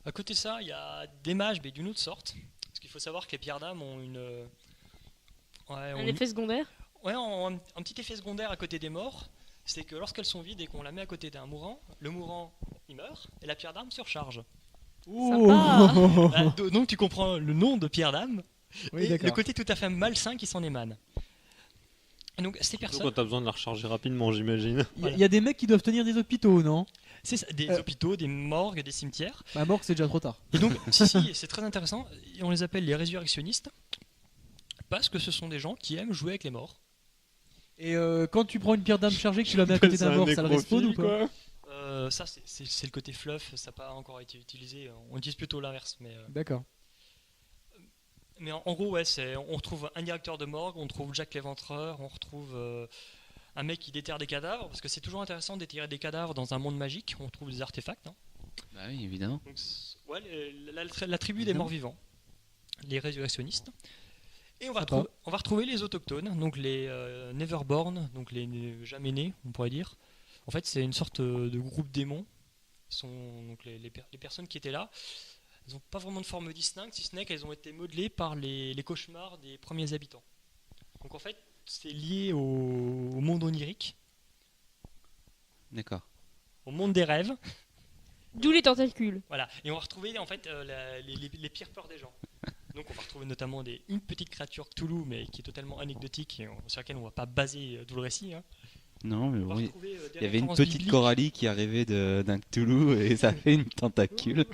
À côté de ça, il y a des mages, mais d'une autre sorte. Parce qu'il faut savoir que les pierres d'âme ont Un effet secondaire. ont un petit effet secondaire à côté des morts. C'est que lorsqu'elles sont vides et qu'on la met à côté d'un mourant, le mourant il meurt et la pierre d'âme surcharge. Sympa. Donc tu comprends le nom de pierre d'âme Oui, et d'accord. le côté tout à fait malsain qui s'en émane. Et donc ces Surtout personnes, quand t'as besoin de la recharger rapidement, j'imagine. Il y a des mecs qui doivent tenir des hôpitaux, non? c'est ça, des hôpitaux, des morgues, des cimetières. Bah, mort, c'est déjà trop tard. Et donc, si, c'est très intéressant. Et on les appelle les résurrectionnistes parce que ce sont des gens qui aiment jouer avec les morts. Et quand tu prends une pierre d'âme chargée que tu la mets à côté d'un mort, ça le respawn ou pas? Ça, c'est le côté fluff, ça n'a pas encore été utilisé. On utilise plutôt l'inverse. D'accord. Mais en gros, ouais, on retrouve un directeur de morgue, on retrouve Jack l'Éventreur, on retrouve un mec qui déterre des cadavres, parce que c'est toujours intéressant de déterrer des cadavres dans un monde magique, on trouve des artefacts. Hein. Bah oui, évidemment. Donc, ouais, la tribu des morts vivants, les résurrectionnistes. Et on va retrouver les autochtones, donc les Neverborn, donc les jamais nés, on pourrait dire. En fait, c'est une sorte de groupe démons. Donc les personnes qui étaient là, elles n'ont pas vraiment de forme distincte, si ce n'est qu'elles ont été modelées par les cauchemars des premiers habitants. Donc en fait, c'est lié au monde onirique, D'accord. au monde des rêves. D'où les tentacules. Voilà. Et on va retrouver en fait les pires peurs des gens. Donc on va retrouver notamment une petite créature Cthulhu, mais qui est totalement anecdotique et sur laquelle on ne va pas baser tout le récit. Hein. Non, mais On va bon, retrouver, des il y avait une références petite bibliques. Coralie qui arrivait d'un Cthulhu et ça fait une tentacule.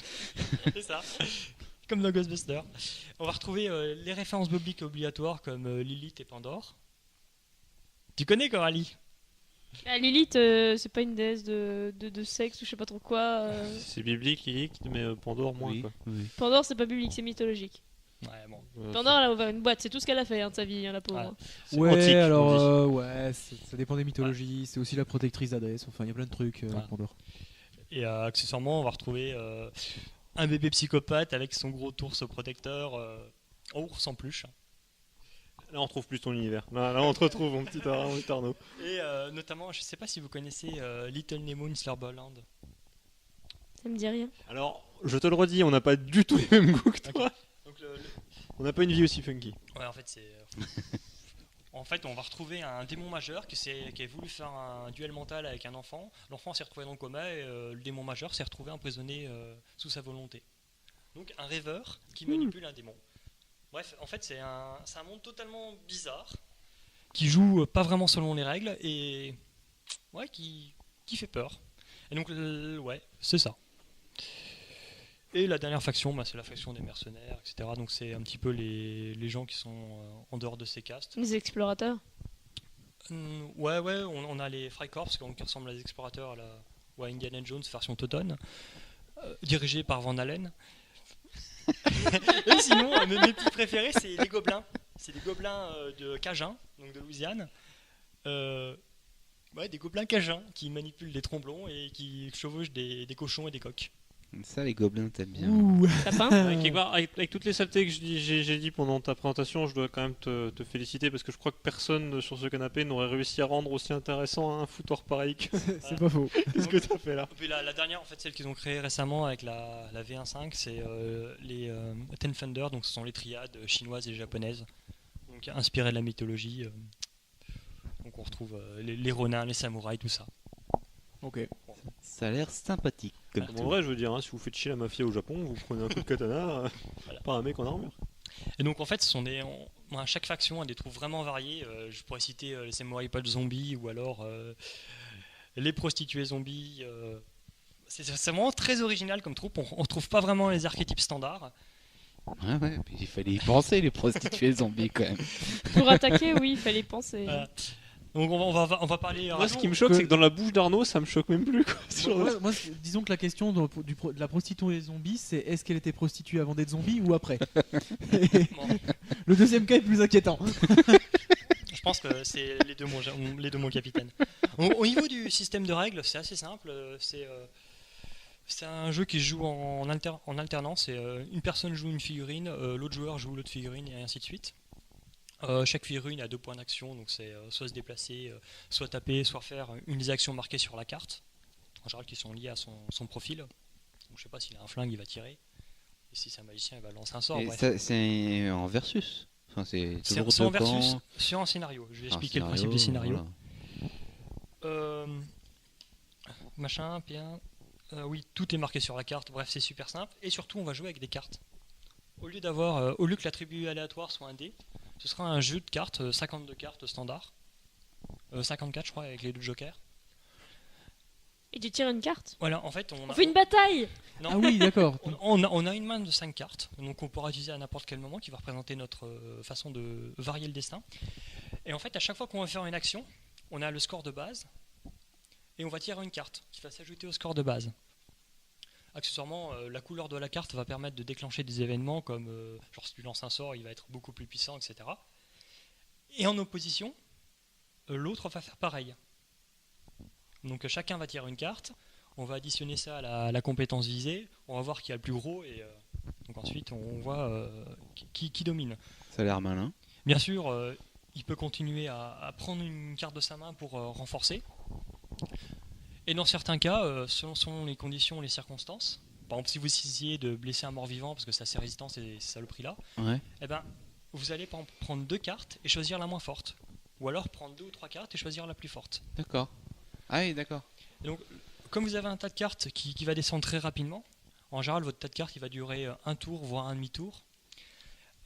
C'est ça. Comme dans Ghostbusters. On va retrouver les références bibliques obligatoires comme Lilith et Pandore. Tu connais Coralie? Ah, Lilith, c'est pas une déesse de sexe ou je sais pas trop quoi. C'est biblique, Lilith, mais Pandore moins. Oui, Quoi. oui. Pandore, c'est pas biblique, c'est mythologique. Ouais, bon. Pandore, elle a ouvert une boîte, c'est tout ce qu'elle a fait de sa vie, la pauvre. Ouais. c'est Ouais, antique, alors on dit. ouais, ça dépend des mythologies. C'est aussi la protectrice d'Hadès. Enfin, il y a plein de trucs. Ouais. Pandore. Et accessoirement, on va retrouver un bébé psychopathe avec son gros ours protecteur, ours en peluche. Là, on retrouve plus ton univers. Là, on te retrouve, mon petit Arnaud. Et notamment, je sais pas si vous connaissez Little Nemo in Slumberland. Ça me dit rien. Alors, je te le redis, on n'a pas du tout les mêmes goûts que toi. Donc On n'a pas une vie aussi funky. ouais, en fait, c'est. En fait, on va retrouver un démon majeur qui a voulu faire un duel mental avec un enfant. L'enfant s'est retrouvé dans le coma et le démon majeur s'est retrouvé emprisonné sous sa volonté. Donc un rêveur qui manipule un démon. Bref, en fait, c'est un monde totalement bizarre qui joue pas vraiment selon les règles et ouais, qui fait peur. Et donc, ouais, c'est ça. Et la dernière faction, c'est la faction des mercenaires, etc. Donc c'est un petit peu les gens qui sont en dehors de ces castes. Les explorateurs. Ouais, on a les Freikorps qui ressemblent à des explorateurs à Indiana Jones version Teuton, dirigés par Van Allen. Et sinon, mes petits préférés, c'est les gobelins. C'est les gobelins de Cajun, donc de Louisiane. Ouais, des gobelins cajuns qui manipulent des tromblons et qui chevauchent des cochons et des coqs. Ça, les gobelins, t'aimes bien. Ouh. Sapin. Avec toutes les saletés que j'ai dit pendant ta présentation, je dois quand même te féliciter parce que je crois que personne sur ce canapé n'aurait réussi à rendre aussi intéressant un footoir pareil que C'est pas faux. ce que tu as fait là. Puis la dernière, en fait, celle qu'ils ont créée récemment avec la V1.5, c'est les Ten Thunder, donc ce sont les triades chinoises et japonaises, donc inspirées de la mythologie. Donc on retrouve les ronins, les samouraïs, tout ça. Ok. Ça a l'air sympathique. Comme En tout. vrai, je veux dire, hein, si vous faites chier la mafia au Japon, vous prenez un coup de katana Voilà. par un mec en armure. Et donc en fait, ce sont chaque faction a des trous vraiment variés. Je pourrais citer les samouraïs pas de zombies ou alors les prostituées zombies. C'est vraiment très original comme troupe. On retrouve pas vraiment les archétypes standards. Ouais, puis il fallait y penser, les prostituées zombies, quand même. Pour attaquer, oui, il fallait penser. Voilà. Donc on va parler. Moi, ce qui me choque, c'est que dans la bouche d'Arnaud, ça me choque même plus. Quoi. Moi, disons que la question de la prostituée zombie, c'est est-ce qu'elle était prostituée avant d'être zombie ou après. Bon, Le deuxième cas est plus inquiétant. je pense que c'est les deux mots capitaine. Au niveau du système de règles, c'est assez simple. C'est un jeu qui se joue en alternance. Une personne joue une figurine, l'autre joueur joue l'autre figurine et ainsi de suite. Chaque figurine a 2 points d'action, donc c'est soit se déplacer, soit taper, soit faire une des actions marquées sur la carte, en général qui sont liées à son profil. Donc, je sais pas s'il a un flingue, il va tirer, et si c'est un magicien, il va lancer un sort. Et Bref. ça, c'est en versus. Enfin, c'est toujours C'est en deux camps. versus sur un scénario. Je vais Un expliquer le principe des scénarios. voilà. Machin, P1. Oui, tout est marqué sur la carte. Bref, c'est super simple. Et surtout, on va jouer avec des cartes. Au lieu que l'attribut aléatoire soit un dé, ce sera un jeu de cartes, 52 cartes standard. 54, je crois, avec les 2 jokers. Et tu tires une carte. Voilà, en fait, on On a, fait une bataille. non, Ah oui, d'accord. on a une main de 5 cartes, donc on pourra utiliser à n'importe quel moment, qui va représenter notre façon de varier le destin. Et en fait, à chaque fois qu'on va faire une action, on a le score de base, et on va tirer une carte qui va s'ajouter au score de base. Accessoirement, la couleur de la carte va permettre de déclencher des événements comme, genre si tu lances un sort, il va être beaucoup plus puissant, etc. Et en opposition, l'autre va faire pareil. Donc chacun va tirer une carte, on va additionner ça à la compétence visée, on va voir qui a le plus gros, et donc ensuite on voit qui domine. Ça a l'air malin. Bien sûr, il peut continuer à prendre une carte de sa main pour renforcer. Et dans certains cas, selon les conditions, les circonstances, par exemple si vous décidez de blesser un mort-vivant parce que c'est assez résistant ces saloperies-là, Ouais. eh ben, vous allez par exemple prendre 2 cartes et choisir la moins forte. Ou alors prendre 2 ou 3 cartes et choisir la plus forte. D'accord. Ah oui, d'accord. Et donc, comme vous avez un tas de cartes qui va descendre très rapidement, en général votre tas de cartes il va durer un tour, voire un demi-tour.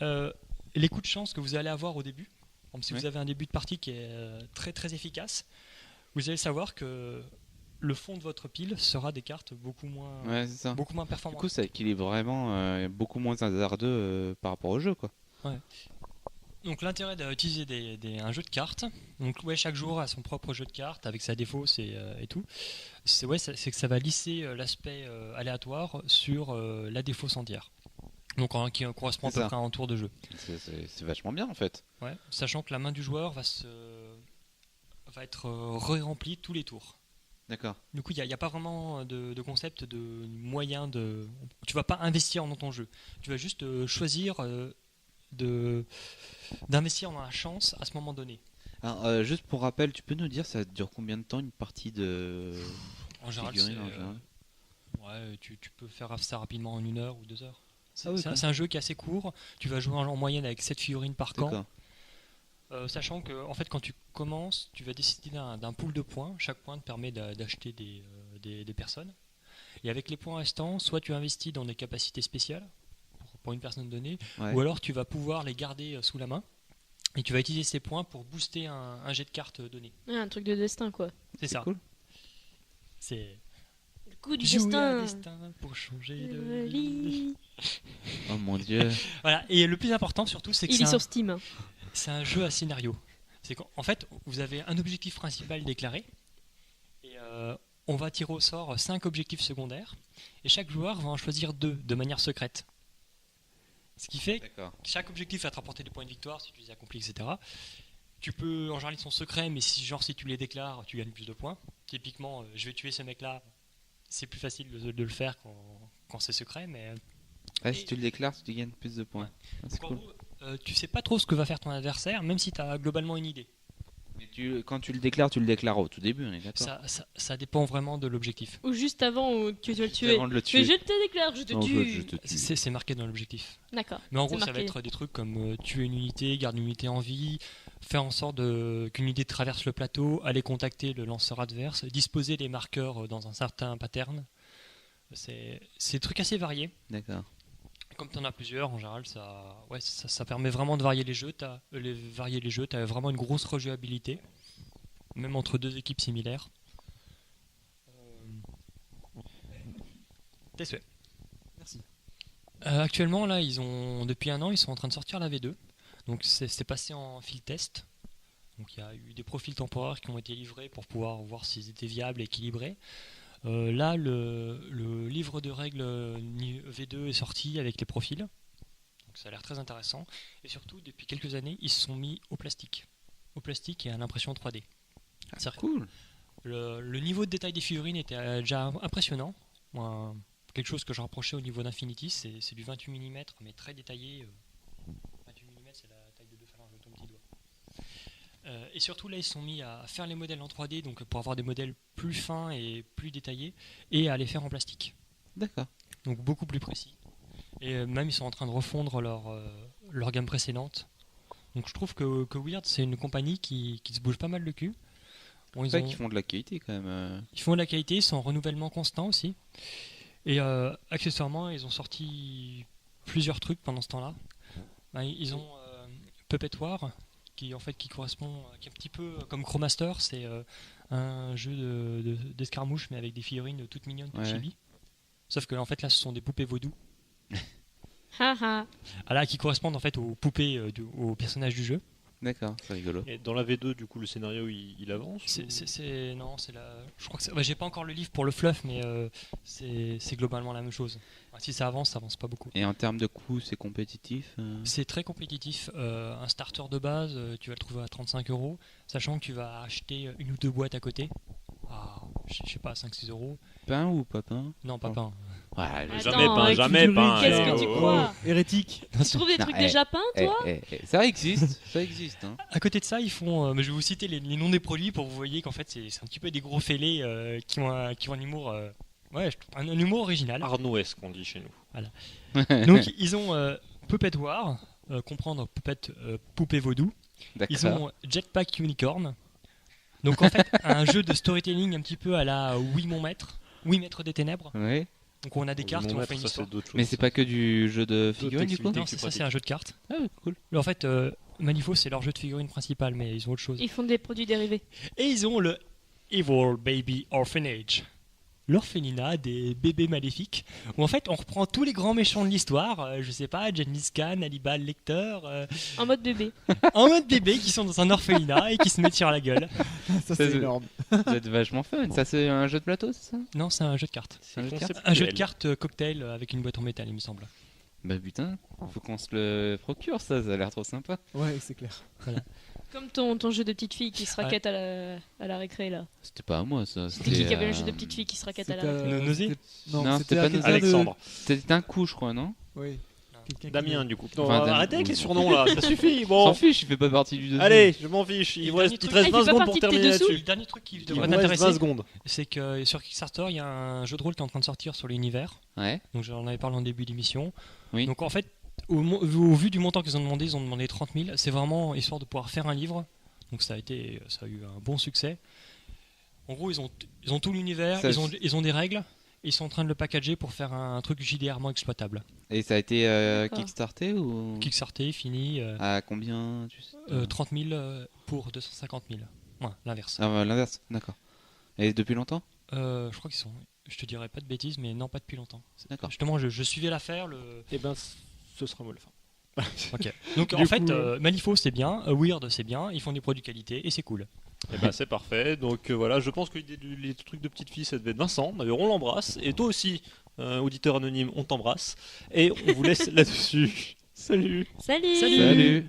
Les coups de chance que vous allez avoir au début, par exemple, si Ouais. vous avez un début de partie qui est très très efficace, vous allez savoir que le fond de votre pile sera des cartes beaucoup moins Ouais, c'est ça. Du performantes. coup, ça équilibre vraiment beaucoup moins hasardeux par rapport au jeu, quoi. Donc l'intérêt d'utiliser un jeu de cartes, donc ouais, chaque joueur a son propre jeu de cartes avec sa défausse et tout, c'est que ça va lisser l'aspect aléatoire sur la défausse entière. Donc qui correspond à C'est peu ça. près à un tour de jeu. C'est vachement bien en fait. Ouais, sachant que la main du joueur va être remplie tous les tours. D'accord. Du coup, il n'y a pas vraiment de concept de moyen de. Tu vas pas investir dans ton jeu. Tu vas juste choisir d'investir dans la chance à ce moment donné. Alors, juste pour rappel, tu peux nous dire ça dure combien de temps une partie de En général, figurines en général tu peux faire ça rapidement en 1 heure ou 2 heures. Ah oui, C'est un jeu qui est assez court. Tu vas jouer en moyenne avec 7 figurines par camp. D'accord. Sachant que en fait, quand tu commences, tu vas décider d'un pool de points. Chaque point te permet d'acheter des personnes. Et avec les points restants, soit tu investis dans des capacités spéciales pour une personne donnée, Ouais. ou alors tu vas pouvoir les garder sous la main. Et tu vas utiliser ces points pour booster un jet de cartes donné. Ouais, un truc de destin, quoi. C'est ça. Cool. C'est Le coup du jouer à destin. destin pour changer de Le vie. lit. Oh mon dieu. Voilà. Et le plus important surtout, c'est que Il est sur Steam. Hein. c'est un jeu à scénario. C'est qu'en fait, vous avez un objectif principal déclaré. Et on va tirer au sort 5 objectifs secondaires. Et chaque joueur va en choisir 2 de manière secrète. Ce qui fait que D'accord. chaque objectif va te rapporter des points de victoire si tu les accomplis, etc. Tu peux, en général, ils sont secrets, mais si tu les déclares, tu gagnes plus de points. Typiquement, je vais tuer ce mec-là. C'est plus facile de le faire quand c'est secret, mais Ah, si tu le déclares, tu gagnes plus de points. Ah, c'est donc, en cool. gros, tu sais pas trop ce que va faire ton adversaire, même si tu as globalement une idée. Mais quand tu le déclares au tout début, on est d'accord. Ça dépend vraiment de l'objectif. Ou juste avant que tu dois le tuer. Avant de le Mais tuer. je te déclare, je te En fait, tue. je te tue. C'est marqué dans l'objectif. D'accord. Mais en C'est gros, ça va marqué. être des trucs comme tuer une unité, garder une unité en vie, faire en sorte qu'une unité traverse le plateau, aller contacter le lanceur adverse, disposer les marqueurs dans un certain pattern. C'est des trucs assez variés. D'accord. Comme tu en as plusieurs, en général, ça permet vraiment de varier les jeux. Tu as vraiment une grosse rejouabilité, même entre 2 équipes similaires. Tes souhaits. Merci. Actuellement, là, depuis 1 an, ils sont en train de sortir la V2. Donc, c'est passé en field test. Donc, il y a eu des profils temporaires qui ont été livrés pour pouvoir voir s'ils étaient viables et équilibrés. Là, le livre de règles V2 est sorti avec les profils. Donc, ça a l'air très intéressant. Et surtout, depuis quelques années, ils se sont mis au plastique. Au plastique et à l'impression 3D. C'est Cool. le niveau de détail des figurines était déjà impressionnant. Moi, quelque chose que je rapprochais au niveau d'Infinity, c'est du 28 mm, mais très détaillé. 28 mm, c'est la taille de 2 phalanges de ton petit doigt. Et surtout, là, ils se sont mis à faire les modèles en 3D, donc pour avoir des modèles plus fins et plus détaillés, et à les faire en plastique. D'accord. Donc beaucoup plus précis. Et même, ils sont en train de refondre leur gamme précédente. Donc je trouve que Weird, c'est une compagnie qui se bouge pas mal le cul. Bon, C'est vrai qu'ils font de la qualité quand même. Ils font de la qualité, ils sont en renouvellement constant aussi. Et accessoirement, ils ont sorti plusieurs trucs pendant ce temps-là. Ben, ils ont Puppet War, qui correspond, qui est un petit peu comme Chromaster, c'est un jeu d'escarmouche, mais avec des figurines toutes mignonnes, toutes Ouais. chibi. Sauf que en fait là, ce sont des poupées vaudou. Haha. Ah là, qui correspondent en fait aux poupées, aux personnages du jeu. D'accord, c'est rigolo. Et dans la V2, du coup, le scénario il avance Non, c'est la. Je crois que j'ai pas encore le livre pour le fluff, mais c'est globalement la même chose. Enfin, si ça avance pas beaucoup. Et en termes de coût, c'est compétitif C'est très compétitif. Un starter de base, tu vas le trouver à 35 €, sachant que tu vas acheter 1 ou 2 boîtes à côté. À, je sais pas, 5-6 €. Pain ou pas pain Non, pas pain. Ouais, Attends, Jamais peint, avec jamais figurine, peint. qu'est-ce alors. que tu crois Hérétique. Tu trouves des Non, trucs eh, déjà peints, toi ça existe, ça existe. Hein. À côté de ça, ils font. Mais je vais vous citer les noms des produits pour que vous voyez qu'en fait, c'est un petit peu des gros fêlés qui ont un humour. Ouais, un humour original. Arnaud-esque, on dit chez nous. Donc, ils ont Puppet War, comprendre Puppet poupée vaudou. Ils D'accord. ont Jetpack Unicorn. Donc, en fait, un jeu de storytelling un petit peu à la Oui, mon maître. Oui, maître des ténèbres. Ouais. Donc, on a des cartes, Mon on maître, fait une ça, histoire. c'est d'autres choses. Mais c'est pas que du jeu de figurines du coup activités. Non, que tu ça, c'est un jeu de cartes. Ah, cool. En fait, Manifo, c'est leur jeu de figurines principal, mais ils ont autre chose. Ils font des produits dérivés. Et ils ont le Evil Baby Orphanage. L'orphelinat des bébés maléfiques, où en fait on reprend tous les grands méchants de l'histoire, je sais pas, Gengis Khan, Hannibal Lecter, En mode bébé. en mode bébé qui sont dans un orphelinat et qui se mettent sur la gueule. Ça, c'est C'est- énorme. Ça doit être vachement fun. Ça, c'est un jeu de plateau, c'est ça Non, c'est un jeu de cartes. C'est un jeu de cartes Un jeu de cartes cocktail avec une boîte en métal, il me semble. Bah putain, faut qu'on se le procure ça a l'air trop sympa. Ouais, c'est clair. Comme ton jeu de petite fille qui se raquette à la récré là. C'était pas à moi ça, C'était qui avait euh, un jeu de petite fille qui se raquette à la C'était, récré Nausée Non, c'était à pas quelqu'un Nausée. de- Alexandre. C'était un coup je crois, non? Oui. Quelqu'un qui- Damien, du coup. Non, Enfin, Damien. arrêtez avec les surnoms là, ça suffit. On Bon, s'en fiche, il fait pas partie du dossier. allez, je m'en fiche. Il Et vous reste, dernier il te truc- reste Ah, il 20 fait pas secondes pour partie de tes terminer dessous là-dessus. Le dernier truc qui Il devrait vous reste 20 t'intéresser, secondes. c'est que sur Kickstarter, il y a un jeu de rôle qui est en train de sortir sur l'univers. Ouais. Donc j'en avais parlé en début d'émission. Oui. Donc en fait, au vu du montant qu'ils ont demandé, ils ont demandé 30 000. C'est vraiment histoire de pouvoir faire un livre. Donc ça a eu un bon succès. En gros, ils ont tout l'univers, Ça, ils ont des règles. Ils sont en train de le packager pour faire un truc JDR-ment exploitable. Et ça a été D'accord. kickstarté ou Kickstarter, fini. à combien tu sais 30 000 pour 250 000. Ouais, l'inverse. Ah, l'inverse, d'accord. Et depuis longtemps? Je crois qu'ils sont. Je te dirais pas de bêtises, mais non, pas depuis longtemps. D'accord. Justement, je suivais l'affaire. Eh ben, ce sera moi la fin. Ok. Donc Du en fait, coup, Malifaux c'est bien, Weird c'est bien, ils font des produits qualité et c'est cool. Eh ben, c'est parfait. Donc voilà, je pense que les trucs de petite fille, ça devait être Vincent. D'ailleurs, on l'embrasse. Et toi aussi, auditeur anonyme, on t'embrasse. Et on vous laisse là-dessus. Salut. Salut. Salut. Salut.